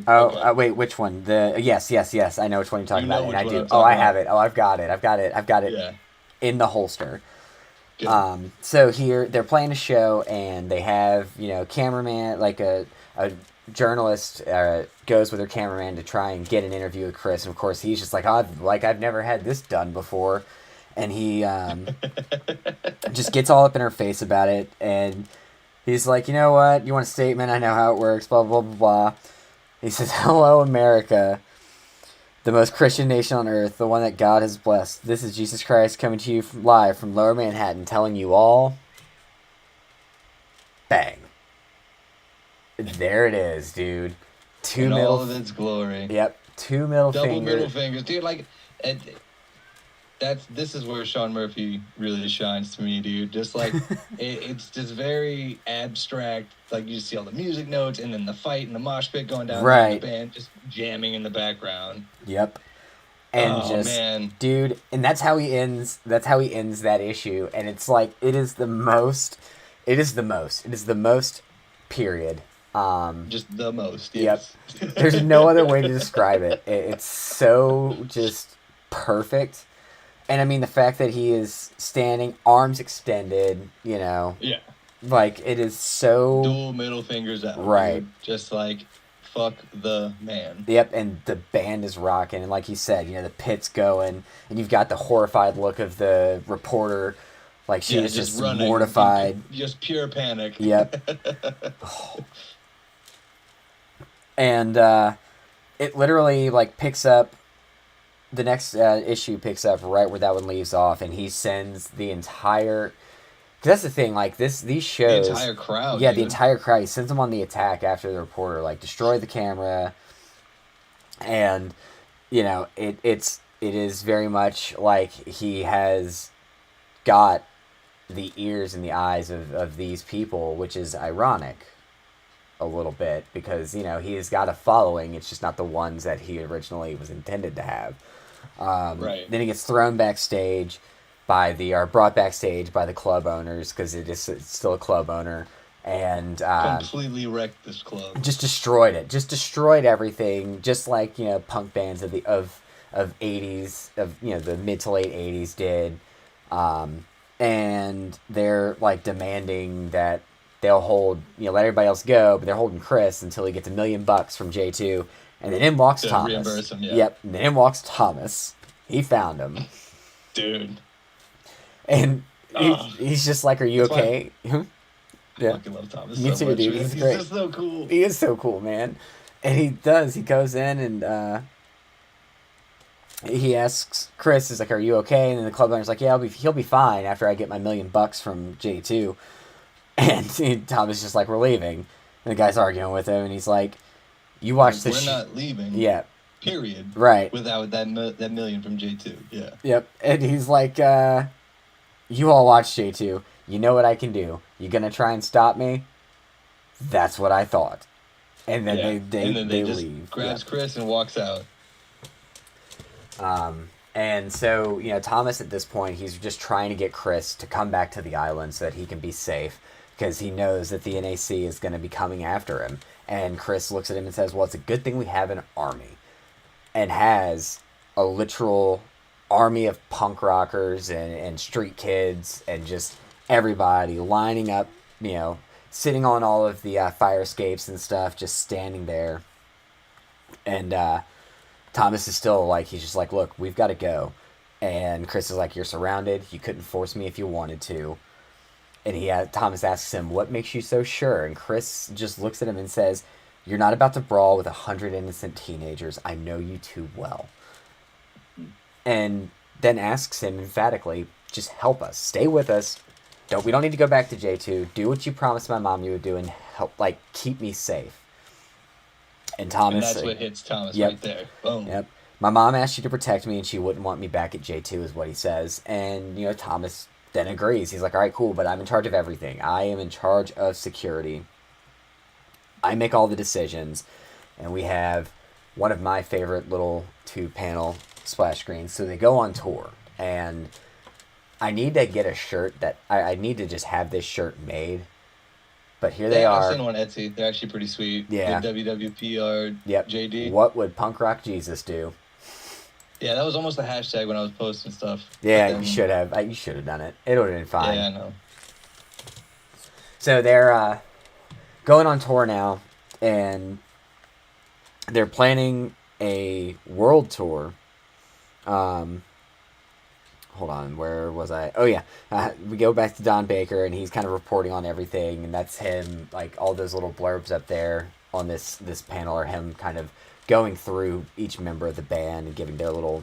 Oh okay. Wait, which one? Yes. I know which one you're talking about, and I do. I have it. Oh, I've got it. Yeah. In the holster. Good. So here they're playing a show, and they have cameraman, like a journalist goes with her cameraman to try and get an interview with Chris, and of course he's just like, I've never had this done before, and he just gets all up in her face about it, and he's like, you know what, you want a statement? I know how it works, blah blah blah blah. He says, hello America, the most Christian nation on earth, the one that God has blessed. This is Jesus Christ coming to you live from Lower Manhattan, telling you all, bang. There it is, dude. All of its glory. Yep, two middle fingers. Double middle fingers, dude. Like, this is where Sean Murphy really shines to me, dude. Just like it's just very abstract. Like you just see all the music notes, and then the fight and the mosh pit going down. Right. The band just jamming in the background. Yep. And man, dude, and that's how he ends. That's how he ends that issue, and it's like it is the most. Period. Just the most. Yes. Yep. There's no other way to describe it. It's so just perfect. And I mean, the fact that he is standing, arms extended, Yeah. Like, it is so... Dual middle fingers out. Right. Dude. Just like, fuck the man. Yep, and the band is rocking. And like you said, the pit's going. And you've got the horrified look of the reporter Like she Yeah, is just just running mortified. just pure panic. Yep. And it literally like picks up the next issue picks up right where that one leaves off, and he sends the entire. Cause that's the thing, like these The shows, entire crowd, yeah, the dude. entire crowd. He sends them on the attack after the reporter like destroyed the camera, and it is very much like he has got the ears and the eyes of these people, which is ironic a little bit because he has got a following. It's just not the ones that he originally was intended to have. Right. Then he gets thrown backstage or brought backstage by the club owners because it's still a club owner, and Completely wrecked this club. just destroyed it. Just destroyed everything. Just like punk bands of 80s of the mid to late 80s did. And they're like demanding that they'll hold let everybody else go, but they're holding Chris until he gets $1 million from J2, and then in walks To Thomas. reimburse him, yeah. Yep, and then in walks Thomas. He found him, dude, and he's just like, "Are you okay?" I Yeah, fucking love Thomas me so too, much, dude. man. He's He's great. just so cool. He is so cool, man. And he does. He goes in and he asks Chris, "Is like, are you okay?" And then the club owner's like, "Yeah, he'll be fine after I get my $1 million from J2." And Thomas just like, "We're leaving." And the guy's arguing with him, and he's like, "You watch this." We're not leaving. Yeah. Period. Right. Without that million from J2. Yeah. Yep. And he's like, "You all watch J2. You know what I can do. You gonna try and stop me?" That's what I thought. And then they just leave. grabs Chris and walks out. And so, Thomas at this point, he's just trying to get Chris to come back to the island so that he can be safe because he knows that the NAC is going to be coming after him. And Chris looks at him and says, "Well, it's a good thing we have an army." And has a literal army of punk rockers and street kids and just everybody lining up, sitting on all of the fire escapes and stuff, just standing there. And Thomas is still like, he's just like, "Look, we've got to go." And Chris is like, "You're surrounded. You couldn't force me if you wanted to." And Thomas asks him, "What makes you so sure?" And Chris just looks at him and says, "You're not about to brawl with 100 innocent teenagers. I know you too well." And then asks him emphatically, "Just help us. Stay with us. We don't need to go back to J2. Do what you promised my mom you would do and help, like, keep me safe." And Thomas... And that's what hits Thomas yep. right there. Boom. Yep. "My mom asked you to protect me and she wouldn't want me back at J2 is what he says. And, Thomas then agrees. He's like, "All right, cool, but I'm in charge of everything. I am in charge of security. I make all the decisions." And we have one of my favorite little 2-panel splash screens. So they go on tour. And I need to get a shirt that... I need to just have this shirt made. But here they are. I've seen one on Etsy. They're actually pretty sweet. Yeah. The WWPR Yep. JD. What would Punk Rock Jesus do? Yeah, that was almost a hashtag when I was posting stuff. Yeah, you should have. You should have done it. It would have been fine. Yeah, I know. So they're going on tour now, and they're planning a world tour. Hold on, where was I? Oh yeah, we go back to Don Baker, and he's kind of reporting on everything, and that's him. Like all those little blurbs up there on this panel are him kind of going through each member of the band and giving their little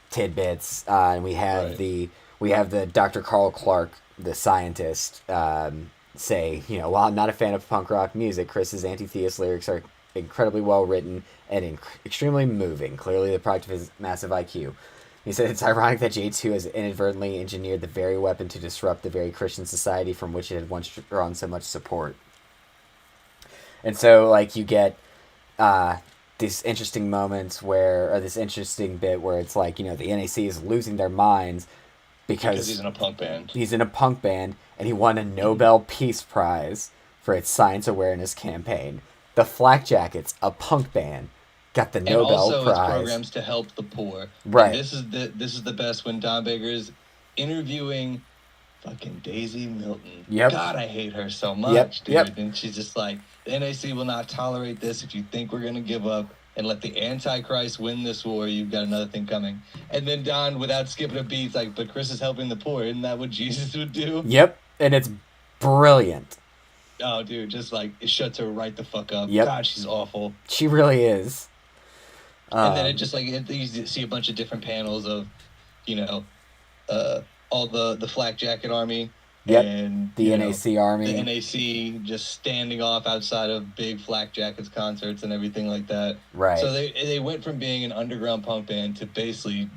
tidbits. And we have the Dr. Carl Clark, the scientist, say, "While I'm not a fan of punk rock music, Chris's anti-theist lyrics are incredibly well written and extremely moving. Clearly the product of his massive IQ." He said, "It's ironic that J2 has inadvertently engineered the very weapon to disrupt the very Christian society from which it had once drawn so much support." And so, like, you get these interesting moments or this interesting bit where it's like, the NAC is losing their minds because he's in a punk band. He's in a punk band, and he won a Nobel Peace Prize for its science awareness campaign. The Flak Jackets, a punk band, got the Nobel Prize. And also it's programs to help the poor. Right. And this is the best when Don Baker is interviewing fucking Daisy Milton. Yep. God, I hate her so much, dude. Yep. And she's just like, "The NAC will not tolerate this. If you think we're gonna give up, and let the Antichrist win this war. You've got another thing coming. And then Don, without skipping a beat, like, but Chris is helping the poor. Isn't that what Jesus would do? Yep, and it's brilliant. Oh, dude, just like it shuts her right the fuck up. Yep. God, she's awful. She really is. And then it just like you see a bunch of different panels of, all the flak jacket army. Yep. And the NAC army. The NAC just standing off outside of big flak jackets concerts and everything like that. Right. So they went from being an underground punk band to basically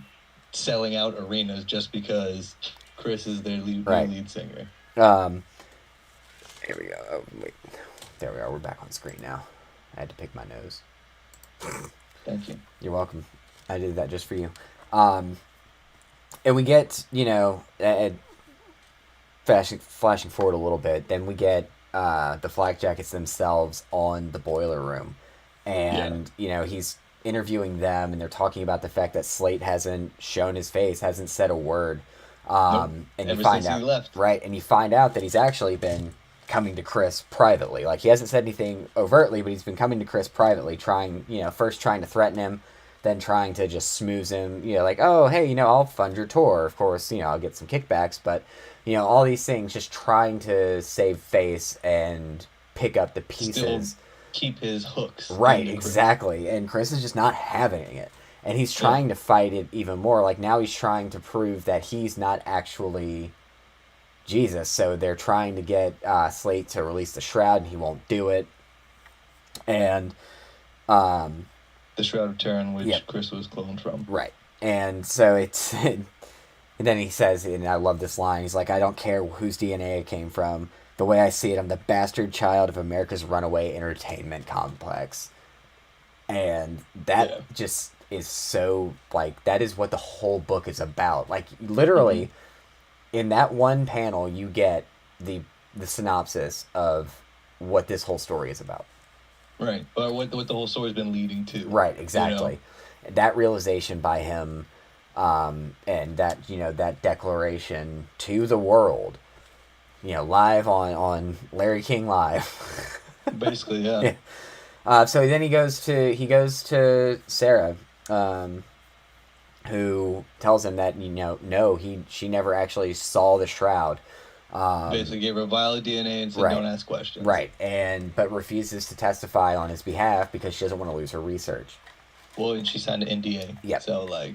selling out arenas just because Chris is their lead singer. Here we go. Oh, wait. There we are. We're back on screen now. I had to pick my nose. Thank you. You're welcome. I did that just for you. And we get, flashing forward a little bit, then we get the flak jackets themselves on the boiler room. And, he's interviewing them, and they're talking about the fact that Slate hasn't shown his face, hasn't said a word. And you find out, he left. Right, and you find out that he's actually been coming to Chris privately. Like, he hasn't said anything overtly, but he's been coming to Chris privately, first trying to threaten him, then trying to just smooze him, like, oh, hey, I'll fund your tour. Of course, I'll get some kickbacks, but, all these things, just trying to save face and pick up the pieces. Still keep his hooks. Right, exactly. And Chris is just not having it. And he's trying to fight it even more. Like, now he's trying to prove that he's not actually Jesus. So they're trying to get Slate to release the shroud, and he won't do it. And the Shroud of Turin, which Chris was cloned from. Right. And so it's... and then he says, and I love this line, he's like, I don't care whose DNA it came from. The way I see it, I'm the bastard child of America's runaway entertainment complex. And that just is so, like, that is what the whole book is about. Like, literally, in that one panel, you get the synopsis of what this whole story is about. Right, or what the whole story's been leading to. Right, exactly. That realization by him, and that, that declaration to the world, live on Larry King Live. Basically, yeah. So then he goes to Sarah, who tells him that she never actually saw the shroud. Basically gave her a vial of DNA and said, don't ask questions. Right, but refuses to testify on his behalf because she doesn't want to lose her research. Well, and she signed an NDA. Yep. So, like,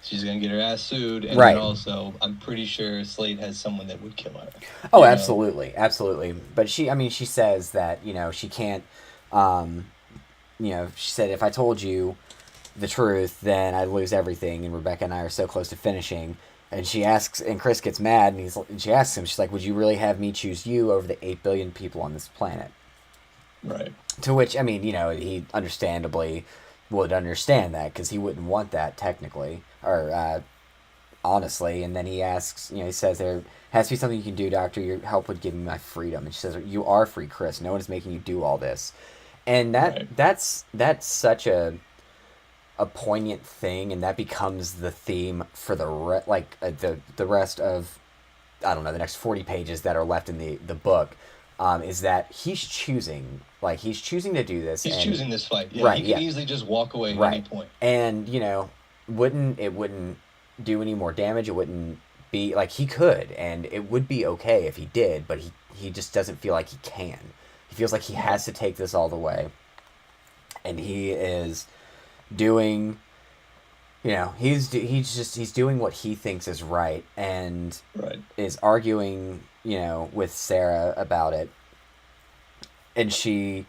she's going to get her ass sued. And then also, I'm pretty sure Slate has someone that would kill her. Oh, absolutely. Absolutely. But she says that, she can't, she said, if I told you the truth, then I'd lose everything. And Rebecca and I are so close to finishing. And she asks, and Chris gets mad, and she asks him, she's like, would you really have me choose you over the 8 billion people on this planet? Right. To which, he understandably would understand that, because he wouldn't want that, technically, or honestly. And then he asks, he says, there has to be something you can do, doctor. Your help would give me my freedom. And she says, you are free, Chris. No one is making you do all this. And that's such a poignant thing, and that becomes the theme for the rest of, I don't know, the next 40 pages that are left in the book, is that he's choosing to do this. He's choosing this fight. Yeah, right, he could easily just walk away at any point. And, wouldn't do any more damage. It wouldn't be, like, he could, and it would be okay if he did, but he just doesn't feel like he can. He feels like he has to take this all the way. And he is doing, he's doing what he thinks is right, and is arguing, with Sarah about it. And she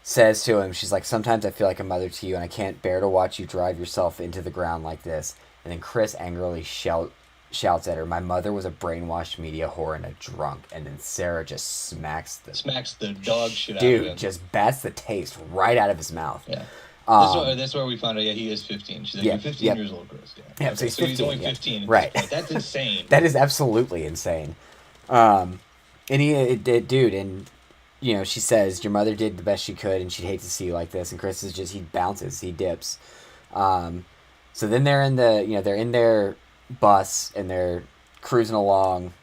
says to him, she's like, sometimes I feel like a mother to you, and I can't bear to watch you drive yourself into the ground like this. And then Chris angrily shouts at her, my mother was a brainwashed media whore and a drunk. And then Sarah just smacks the dog shit out of him. Dude, just bats the taste right out of his mouth. Yeah. That's where we found out, he is 15. She's like, you're 15 years old, Chris. Yeah, so he's 15. He's only 15. Right. That's insane. That is absolutely insane. And dude, and, she says, your mother did the best she could, and she'd hate to see you like this. And Chris is just, he bounces, he dips. So then they're in they're in their bus, and they're cruising along,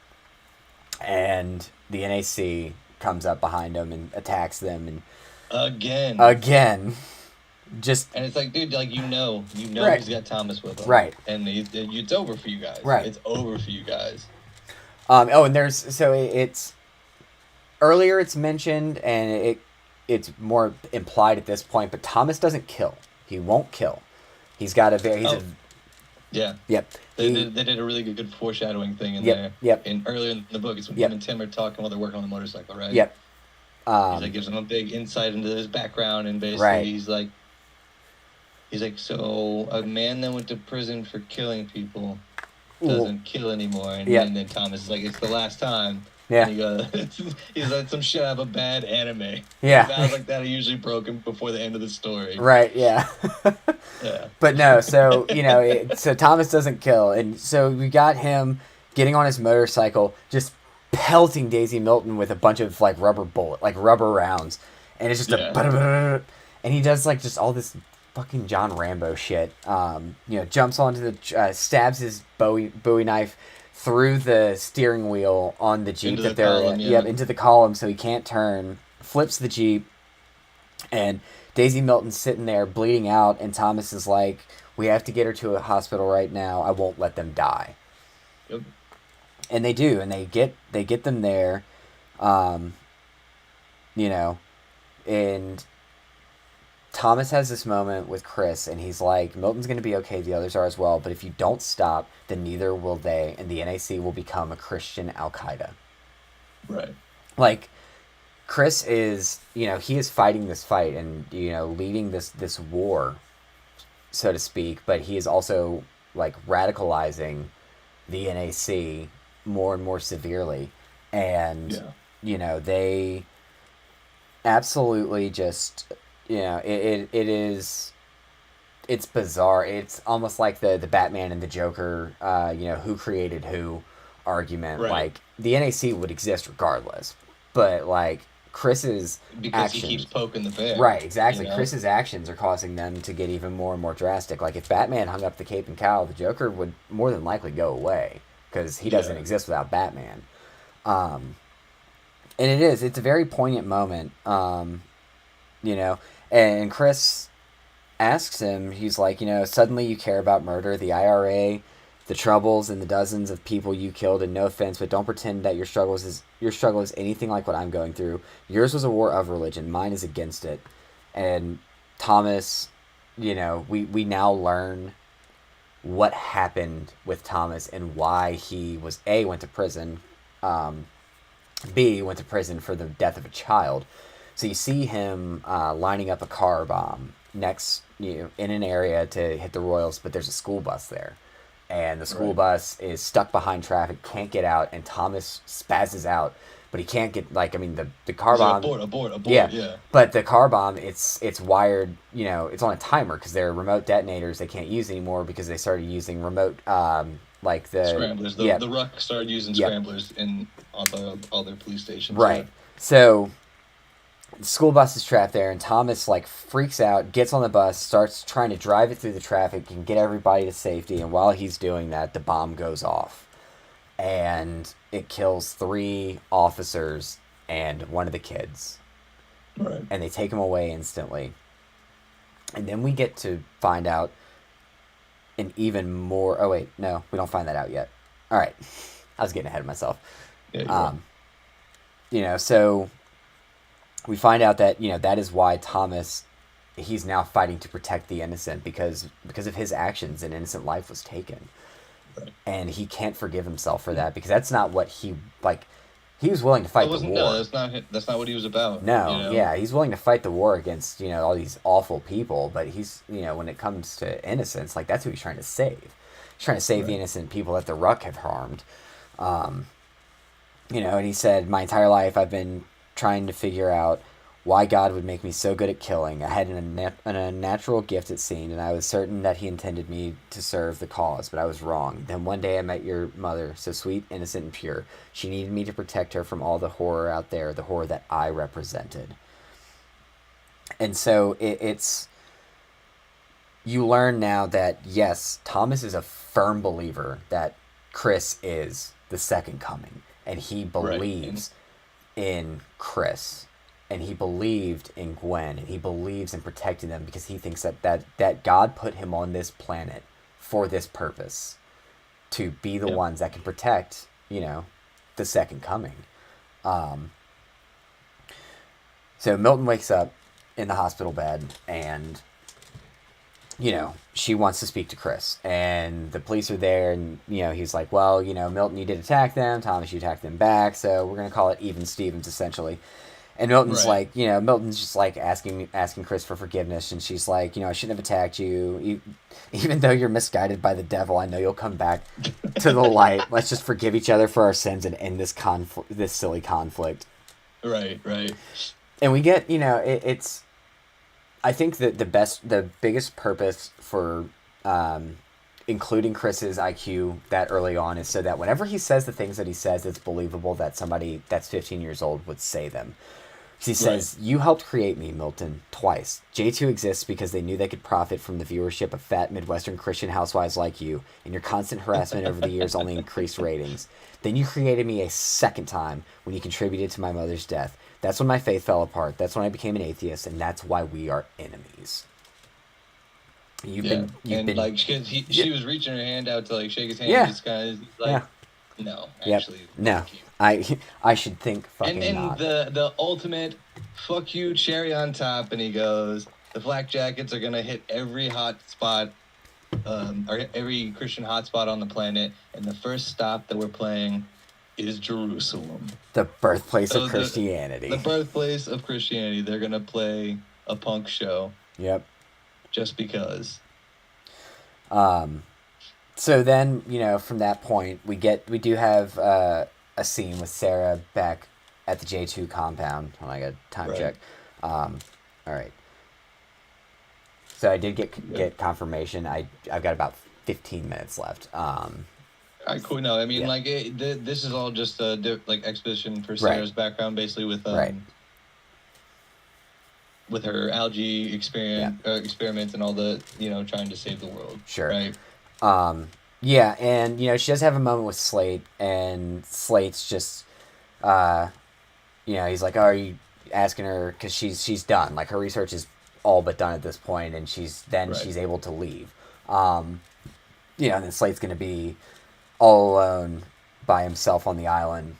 and the NAC comes up behind them and attacks them, and again, Just And it's like, dude, like right, he's got Thomas with him, right, and it's over for you guys. right. It's over for you guys. Oh, and there's so it's earlier it's mentioned and it's more implied at this point, but Thomas doesn't kill. He won't kill. He's got a very he's a Oh, yeah. yep. He They did a really good foreshadowing thing in yep there. yep In earlier in the book, it's when him yep and Tim are talking while they're working on the motorcycle, right? yep. He's like gives him a big insight into his background, and basically Right. he's like, so a man that went to prison for killing people Ooh, doesn't kill anymore, and yep. then Thomas is like, it's the last time. Yeah. And he goes, he's like some shit out of a bad anime. Yeah. Vows like that are usually broken before the end of the story. Right. Yeah. Yeah. But no, so so Thomas doesn't kill, and so we got him getting on his motorcycle, just pelting Daisy Milton with a bunch of like rubber rounds, and it's just and he does like just all this fucking John Rambo shit. Jumps onto the stabs his Bowie knife through the steering wheel on the Jeep Into that the they're column, yeah. into the column, so he can't turn. Flips the Jeep, and Daisy Milton's sitting there bleeding out, and Thomas is like, "We have to get her to a hospital right now. I won't let them die." Yep. And they do, and they get them there, um, and Thomas has this moment with Chris, and he's like, "Milton's going to be okay. The others are as well. But if you don't stop, then neither will they, and the NAC will become a Christian Al Qaeda." Right. Like, Chris is, he is fighting this fight and, leading this war, so to speak, but he is also, like, radicalizing the NAC more and more severely. And, they absolutely just, it's bizarre. It's almost like the Batman and the Joker, who created who argument. Right. Like, the NAC would exist regardless, but like Chris's because actions, he keeps poking the bear. right? Exactly. Chris's actions are causing them to get even more and more drastic. Like, if Batman hung up the cape and cowl, the Joker would more than likely go away because he doesn't exist without Batman. And it's a very poignant moment. And Chris asks him, he's like, suddenly you care about murder, the IRA, the troubles, and the dozens of people you killed, and no offense, but don't pretend that your struggle is anything like what I'm going through. Yours was a war of religion. Mine is against it. And Thomas, we now learn what happened with Thomas and why he was went to prison, B, went to prison for the death of a child. So you see him lining up a car bomb next, in an area to hit the Royals, but there's a school bus there. And the school bus is stuck behind traffic, can't get out, and Thomas spazzes out, but he can't get, the car bomb. Abort, yeah. But the car bomb, it's wired, it's on a timer because they're remote detonators they can't use anymore because they started using remote, like the scramblers. The Ruck started using scramblers in all their police stations. Right. Yeah. So the school bus is trapped there, and Thomas freaks out, gets on the bus, starts trying to drive it through the traffic and get everybody to safety. And while he's doing that, the bomb goes off, and it kills 3 officers and one of the kids. Right. And they take him away instantly. And then we get to find out an even more. Oh wait, no, we don't find that out yet. All right, I was getting ahead of myself. Yeah, so we find out that that is why Thomas, he's now fighting to protect the innocent because of his actions, an innocent life was taken. Right. And he can't forgive himself for that because that's not what he was willing to fight the war. No, that's not what he was about. No, yeah, he's willing to fight the war against all these awful people, but he's when it comes to innocence, that's who he's trying to save. He's trying to save the innocent people that the Ruck have harmed. And he said, my entire life I've been trying to figure out why God would make me so good at killing. I had an unnatural gift, it seemed, and I was certain that he intended me to serve the cause, but I was wrong. Then one day I met your mother, so sweet, innocent, and pure. She needed me to protect her from all the horror out there, the horror that I represented. And so it's... You learn now that, yes, Thomas is a firm believer that Chris is the second coming, and he believes in Chris. and he believed in Gwen, and he believes in protecting them because he thinks that God put him on this planet for this purpose, to be the ones that can protect, the second coming. So Milton wakes up in the hospital bed, and she wants to speak to Chris, and the police are there, and he's like, well, Milton, you did attack them, Thomas, you attacked them back, so we're gonna call it even Stevens, essentially. And Milton's like, Milton's just like asking Chris for forgiveness, and she's like, I shouldn't have attacked you. Even though you're misguided by the devil, I know you'll come back to the light. Let's just forgive each other for our sins and end this silly conflict. Right. And we get, it's. I think that the biggest purpose for including Chris's IQ that early on is so that whenever he says the things that he says, it's believable that somebody that's 15 years old would say them. He says, you helped create me, Milton, twice. J2 exists because they knew they could profit from the viewership of fat Midwestern Christian housewives like you, and your constant harassment over the years only increased ratings. Then you created me a second time when you contributed to my mother's death. That's when my faith fell apart. That's when I became an atheist, and that's why we are enemies. You've been like she was reaching her hand out to like shake his hand. Yeah. This guy is like, no, actually, no. I should think fucking and not. the ultimate fuck you cherry on top, and he goes, the flak jackets are gonna hit every hot spot, or every Christian hotspot on the planet, and the first stop that we're playing is Jerusalem, the birthplace of Christianity. The birthplace of Christianity. They're gonna play a punk show. Yep. Just because. So then, from that point, we do have a scene with Sarah back at the J2 compound. Oh, I got a time check. All right. So I did get confirmation. I've got about 15 minutes left. All right, cool. No, I mean, this is all just a exposition for Sarah's background, basically with her algae experiments and all the, trying to save the world. Sure. Right. Yeah, and, she does have a moment with Slate, and Slate's just, he's like, oh, are you asking her, because she's done. Like, her research is all but done at this point, and she's able to leave. And then Slate's going to be all alone by himself on the island.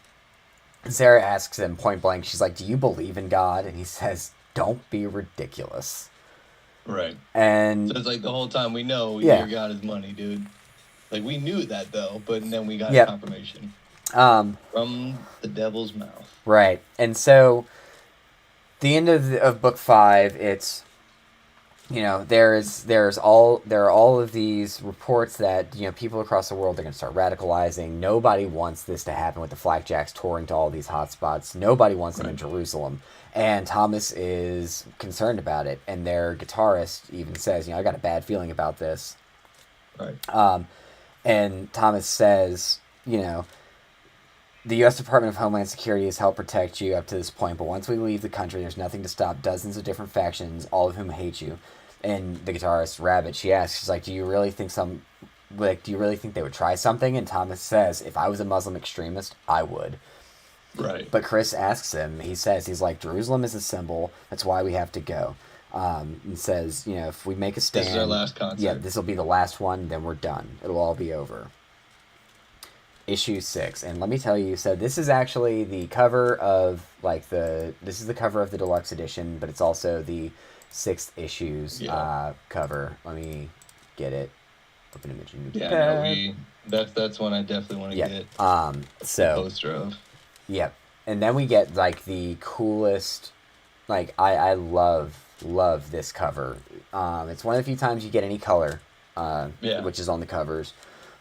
And Sarah asks him point blank, she's like, do you believe in God? And he says, don't be ridiculous. Right. And so it's like the whole time we know your God is money, dude. Like, we knew that, though, but then we got confirmation from the devil's mouth. Right. And so the end of book 5, it's, there are all of these reports that, people across the world are going to start radicalizing. Nobody wants this to happen with the Flakjacks touring to all these hotspots. Nobody wants them in Jerusalem. And Thomas is concerned about it. And their guitarist even says, I got a bad feeling about this. Right. And Thomas says, the U.S. Department of Homeland Security has helped protect you up to this point, but once we leave the country, there's nothing to stop dozens of different factions, all of whom hate you. And the guitarist, Rabbit, she asks, she's like, do you really think they would try something? And Thomas says, if I was a Muslim extremist, I would. Right. But Chris asks him, he's like, Jerusalem is a symbol, that's why we have to go. And says, if we make a stand... This is our last concert. Yeah, this will be the last one, then we're done. It'll all be over. Issue 6. And let me tell you, so this is actually the cover of, this is the cover of the deluxe edition, but it's also the 6th issue's cover. Let me get it. Open image. That's one I definitely want to get. So... the poster of. Yep. And then we get, the coolest... I love this cover. It's one of the few times you get any color, which is on the covers.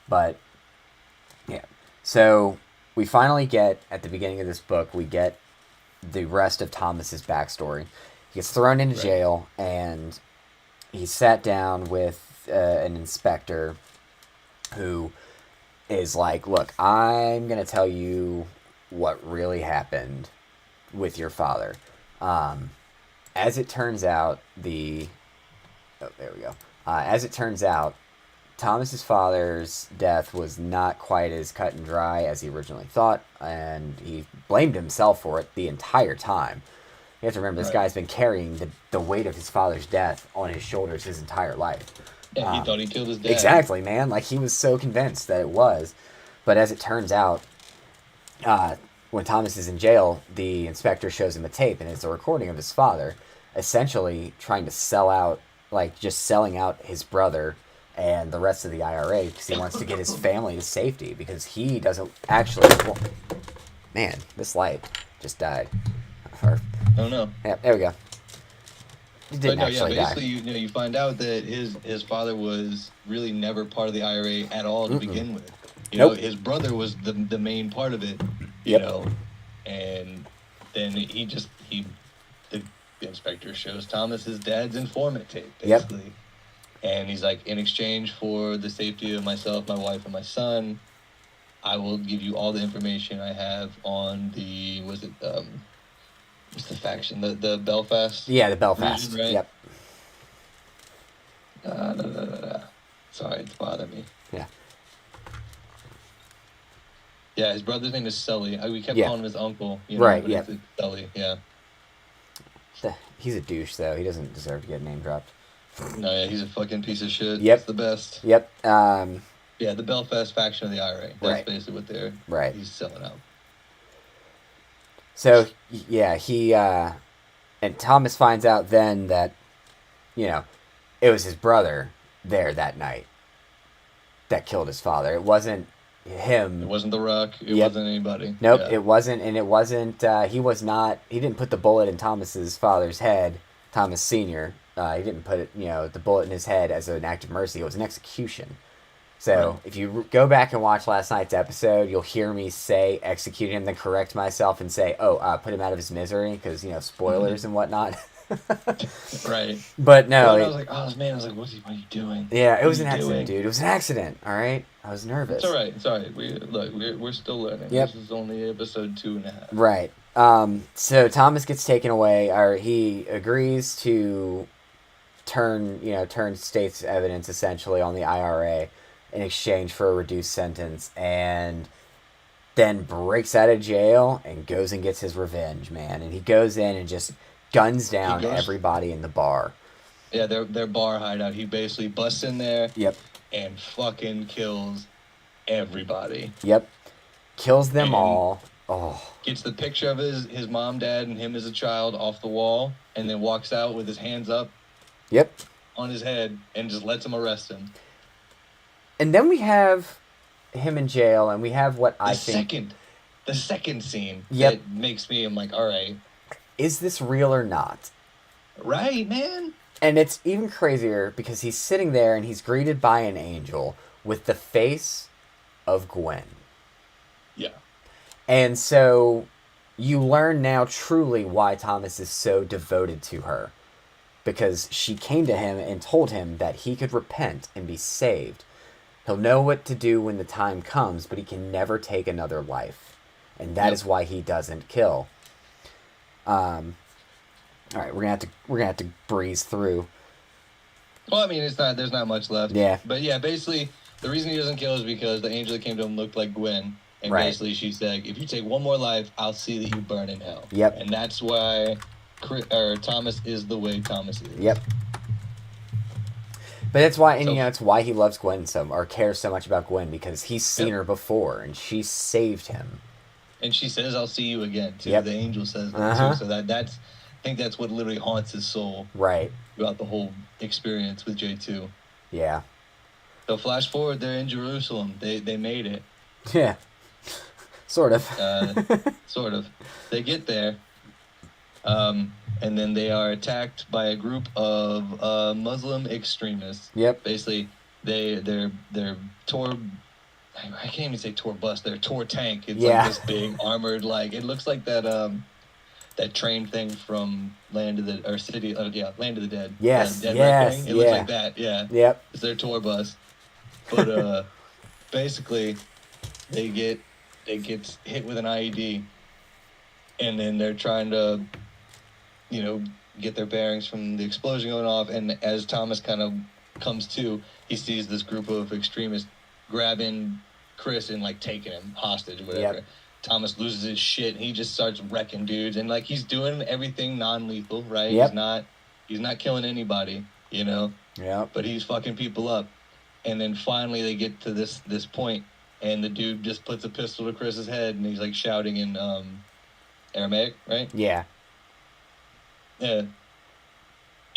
But, yeah. So, we finally get, at the beginning of this book, we get the rest of Thomas's backstory. He gets thrown into jail, and he's sat down with an inspector who is like, look, I'm going to tell you what really happened with your father. As it turns out, as it turns out, Thomas's father's death was not quite as cut and dry as he originally thought, and he blamed himself for it the entire time. You have to remember, this Right. guy's been carrying the weight of his father's death on his shoulders his entire life. Yeah, he thought he killed his dad. Exactly, man. Like, he was so convinced that it was. But as it turns out, when Thomas is in jail, the inspector shows him a tape, and it's a recording of his father essentially trying to sell out, like, just selling out his brother and the rest of the IRA because he wants to get his family to safety because he doesn't actually. Well, man, this light just died. Oh no. Yeah, there we go. It But didn't no, yeah, actually basically, die. you find out that his father was really never part of the IRA at all to begin with. You know, Nope. his brother was the main part of it. You Yep. know, and then the inspector shows Thomas his dad's informant tape, Yep. basically. And he's like, in exchange for the safety of myself, my wife, and my son, I will give you all the information I have on the what's the faction, the Belfast. Yeah, the Belfast. region, right? Yep. Sorry, it's bothering me. Yeah. Yeah, his brother's name is Sully. We kept Yeah. calling him his uncle. You know, Right, but yeah. it's Sully, yeah. He's a douche, though. He doesn't deserve to get name dropped. No, yeah, he's a fucking piece of shit. Yep. It's the best. Yep. Yeah, the Belfast faction of the IRA. That's Right. basically what Right. he's selling out. So, yeah, and Thomas finds out then that, it was his brother there that night that killed his father. It wasn't him. It wasn't The Rock. It Yep. wasn't anybody. Nope, Yeah. it wasn't, and it wasn't, he didn't put the bullet in Thomas's father's head, Thomas Sr. He didn't put it, the bullet in his head as an act of mercy. It was an execution. So, Right. if you go back and watch last night's episode, you'll hear me say execute him, then correct myself and say, put him out of his misery, because, spoilers and whatnot. Right. But no. Well, and I was like, oh, man, I was like, what are you doing? Yeah, it was What an are you accident, doing? dude. It was an accident, all right? I was nervous. It's all right. It's all right. We're still learning. Yep. This is only episode 2.5. Right. So Thomas gets taken away, or he agrees to turn state's evidence essentially on the IRA in exchange for a reduced sentence, and then breaks out of jail and goes and gets his revenge, man. And he goes in and just guns down everybody in the bar. Yeah, their bar hideout. He basically busts in there. Yep. And fucking kills everybody. Yep. Kills them And all. Oh. Gets the picture of his mom, dad, and him as a child off the wall, and then walks out with his hands up. Yep. On his head, and just lets him arrest him. And then we have him in jail, and we have what I think... The second scene that makes me, I'm like, all right. Is this real or not? Right, man. And it's even crazier because he's sitting there and he's greeted by an angel with the face of Gwen. Yeah. And so you learn now truly why Thomas is so devoted to her. Because she came to him and told him that he could repent and be saved. He'll know what to do when the time comes, but he can never take another life. And that is why he doesn't kill. All right, we're gonna have to breeze through. Well, I mean, there's not much left. Yeah. But yeah, basically, the reason he doesn't kill is because the angel that came to him looked like Gwen, and basically she said, "If you take one more life, I'll see that you burn in hell." Yep. And that's why, Thomas is the way Thomas is. Yep. But that's why, and it's why he loves Gwen or cares so much about Gwen, because he's seen her before, and she saved him. And she says, "I'll see you again," too. Yep. The angel says that, too. So that's, I think that's what literally haunts his soul. Right. Throughout the whole experience with J2. Yeah. So flash forward, they're in Jerusalem. They made it. Yeah. Sort of. Sort of. They get there. And then they are attacked by a group of Muslim extremists. Yep. Basically, they're tour. I can't even say tour bus. They're tour tank. It's like this big armored, it looks like that train thing from Land of the Dead. Yes. Dead yes. Reckoning. It looks like that. Yeah. Yep. It's their tour bus. But basically, they get hit with an IED, and then they're trying to, get their bearings from the explosion going off. And as Thomas kind of comes to, he sees this group of extremists grabbing Chris and taking him hostage or whatever. Yep. Thomas loses his shit and he just starts wrecking dudes, and like he's doing everything non-lethal, right? Yep. He's not killing anybody, you know. Yep. But he's fucking people up. And then finally they get to this point, and the dude just puts a pistol to Chris's head, and he's like shouting in Aramaic, right? Yeah. Yeah.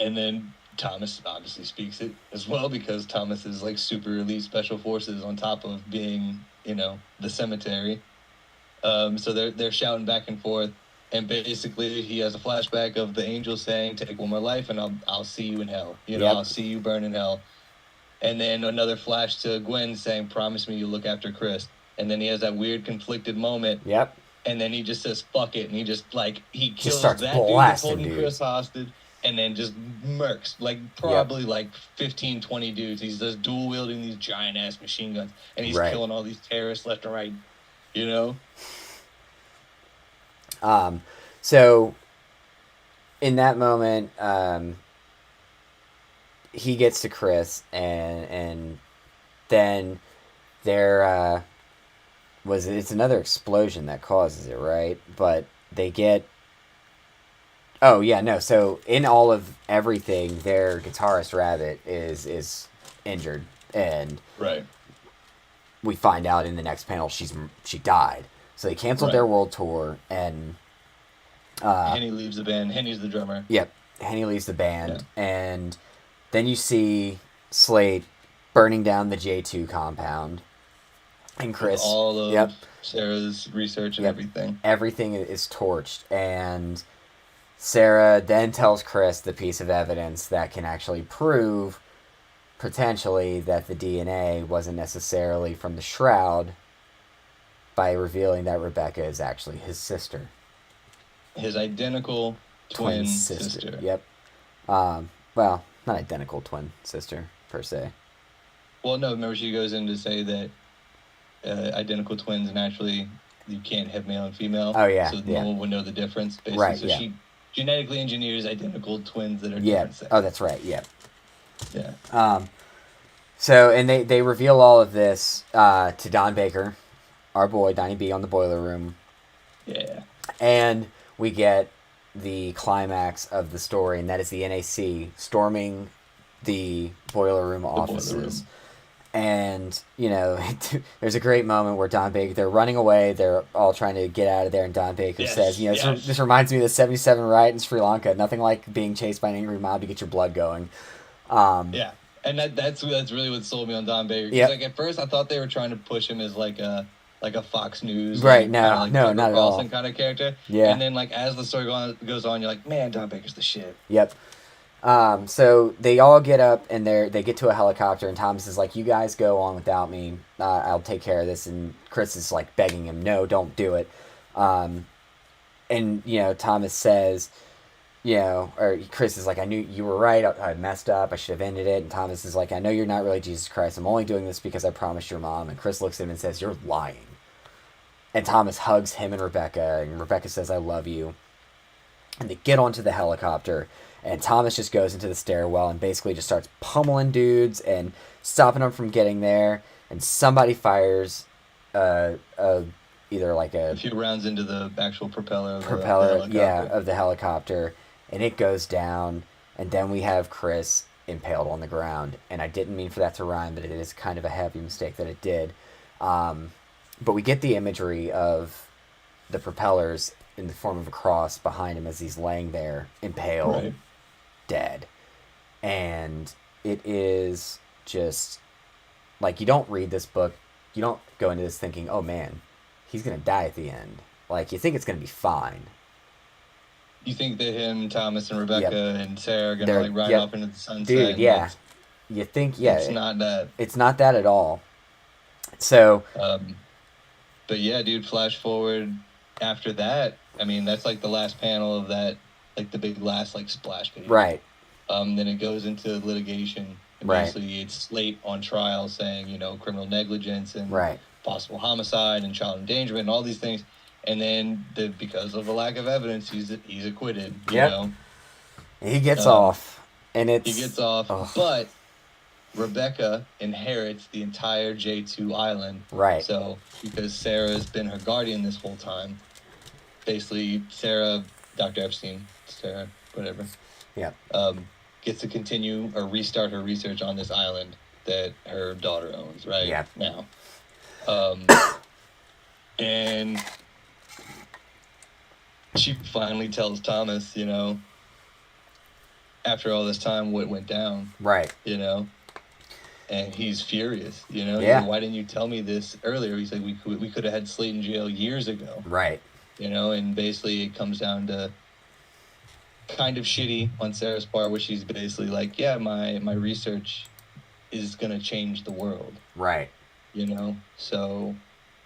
And then Thomas obviously speaks it as well, because Thomas is like super elite special forces on top of being, you know, the cemetery. So they're shouting back and forth, and basically he has a flashback of the angel saying, "Take one more life, and I'll see you in hell. You know, Yep. I'll see you burn in hell." And then another flash to Gwen saying, "Promise me you'll look after Chris." And then he has that weird conflicted moment. Yep. And then he just says, "Fuck it," and he just like he kills starts that dude that's blasting holding dudes. Chris hostage, and then just murks like probably like 15, 20 dudes. He's just dual wielding these giant ass machine guns, and he's Right. killing all these terrorists left and right. You know. So in that moment, he gets to Chris, and then there it's another explosion that causes it, right? But they get. Oh yeah, no. So in all of everything, their guitarist Rabbit is injured, and Right. we find out in the next panel she died. So they canceled their world tour, and Henny leaves the band. Henny's the drummer. Yep, Henny leaves the band, and then you see Slate burning down the J2 compound, and Chris. With all of yep, Sarah's research and everything. Everything is torched, and Sarah then tells Chris the piece of evidence that can actually prove, potentially, that the DNA wasn't necessarily from the shroud, by revealing that Rebecca is actually his sister. His identical twin sister. Yep. Well, not identical twin sister, per se. Well, no, remember she goes in to say that identical twins naturally you can't have male and female. Oh, yeah. So no one would know the difference, basically. Right, so yeah. she genetically engineers identical twins that are different sex. Oh, that's right, yeah. Yeah. So, and they reveal all of this to Don Baker, our boy, Donnie B, on the boiler room. Yeah. And we get the climax of the story, and that is the NAC storming the boiler room offices. And, you know, there's a great moment where Don Baker, they're running away, they're all trying to get out of there, and Don Baker says, you know, this reminds me of the 77 riot in Sri Lanka. Nothing like being chased by an angry mob to get your blood going. Yeah. And that's really what sold me on Don Baker. Because like at first I thought they were trying to push him as like a Fox News, right? Like, no, like no, not at all. Kind of character. Yeah. And then like as the story goes on, you're like, man, Don Baker's the shit. Yep. So they all get up and they get to a helicopter, and Thomas is like, "You guys go on without me. I'll take care of this." And Chris is like begging him, "No, don't do it." And you know, Thomas says, you know, or Chris is like, "I knew you were right. I messed up. I should have ended it." And Thomas is like, "I know you're not really Jesus Christ. I'm only doing this because I promised your mom." And Chris looks at him and says, "You're lying." And Thomas hugs him and Rebecca says, "I love you." And they get onto the helicopter, and Thomas just goes into the stairwell and basically just starts pummeling dudes and stopping them from getting there. And somebody fires either like a few rounds into the actual propeller of the helicopter, and it goes down. And then we have Chris impaled on the ground. And I didn't mean for that to rhyme, but it is kind of a heavy mistake that it did. But we get the imagery of the propellers in the form of a cross behind him as he's laying there impaled, dead. And it is just like, you don't read this book, you don't go into this thinking, oh man, he's gonna die at the end. Like, you think it's gonna be fine. You think that him, Thomas, and Rebecca and Sarah are gonna like ride off into the sunset? Dude, yeah. You think, yeah. It's not that. It's not that at all. So. But yeah, dude, flash forward after that. I mean, that's like the last panel of that, like the big last like splash page. Right. Then it goes into litigation. And basically, it's Slate on trial saying, you know, criminal negligence and possible homicide and child endangerment and all these things. And then because of the lack of evidence, he's acquitted. You know? He gets off, and he gets off, but Rebecca inherits the entire J2 island. Right. So, because Sarah's been her guardian this whole time, basically Sarah, Dr. Epstein, Sarah, whatever, Yep. gets to continue or restart her research on this island that her daughter owns right Yeah. now. And she finally tells Thomas, you know, after all this time, what went down. Right. You know? And he's furious, you know? Yeah. He's like, why didn't you tell me this earlier? He's like, we could have had Slate in jail years ago. Right. You know? And basically it comes down to kind of shitty on Sarah's part, where she's basically like, yeah, my research is going to change the world. Right. You know? So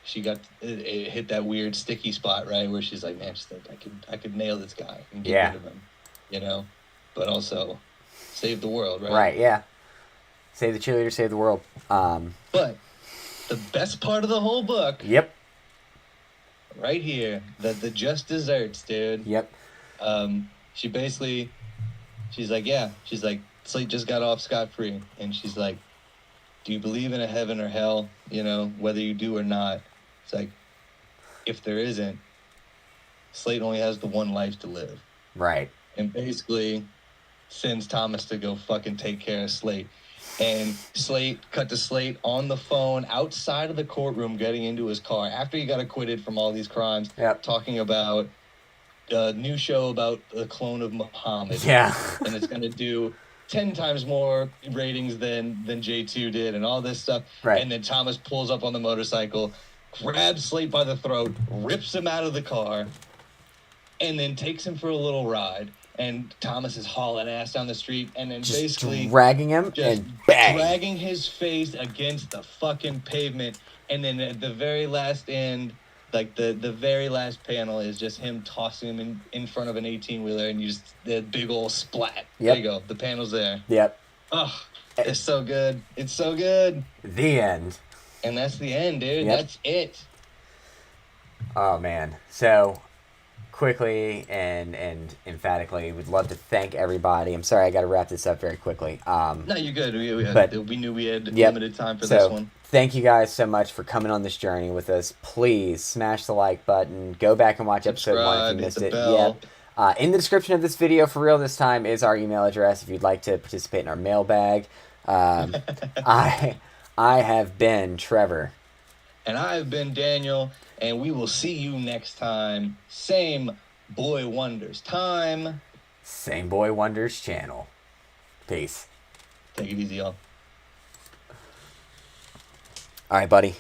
she got it hit that weird sticky spot, right, where she's like, man, she's like, I could nail this guy and get rid of him, you know, but also save the world, right? Right. Yeah. Save the cheerleader, save the world. But the best part of the whole book, yep, right here, the just desserts, dude. Yep. She basically, she's like, Slate just got off scot-free, and she's like, do you believe in a heaven or hell? You know, whether you do or not. It's like, if there isn't, Slate only has the one life to live. Right. And basically sends Thomas to go fucking take care of Slate. And cut to Slate on the phone outside of the courtroom getting into his car after he got acquitted from all these crimes, talking about a new show about the clone of Muhammad. Yeah. And it's going to do 10 times more ratings than J2 did and all this stuff. Right. And then Thomas pulls up on the motorcycle, grabs Slate by the throat, rips him out of the car, and then takes him for a little ride. And Thomas is hauling ass down the street and then just basically dragging him and bang. Dragging his face against the fucking pavement. And then at the very last end, like the very last panel is just him tossing him in front of an 18-wheeler, and you just the big old splat. Yep. There you go. The panel's there. Yep. Oh, it's so good. It's so good. The end. And that's the end, dude. Yep. That's it. Oh man. So quickly and emphatically, we'd love to thank everybody. I'm sorry, I got to wrap this up very quickly. No, you're good. We knew we had limited time for this one. Thank you guys so much for coming on this journey with us. Please smash the like button. Go back and watch episode 1 if you missed it. Yep. In the description of this video, for real this time, is our email address if you'd like to participate in our mailbag. I have been Trevor. And I have been Daniel. And we will see you next time. Same Boy Wonders time. Same Boy Wonders channel. Peace. Take it easy, y'all. All right, buddy.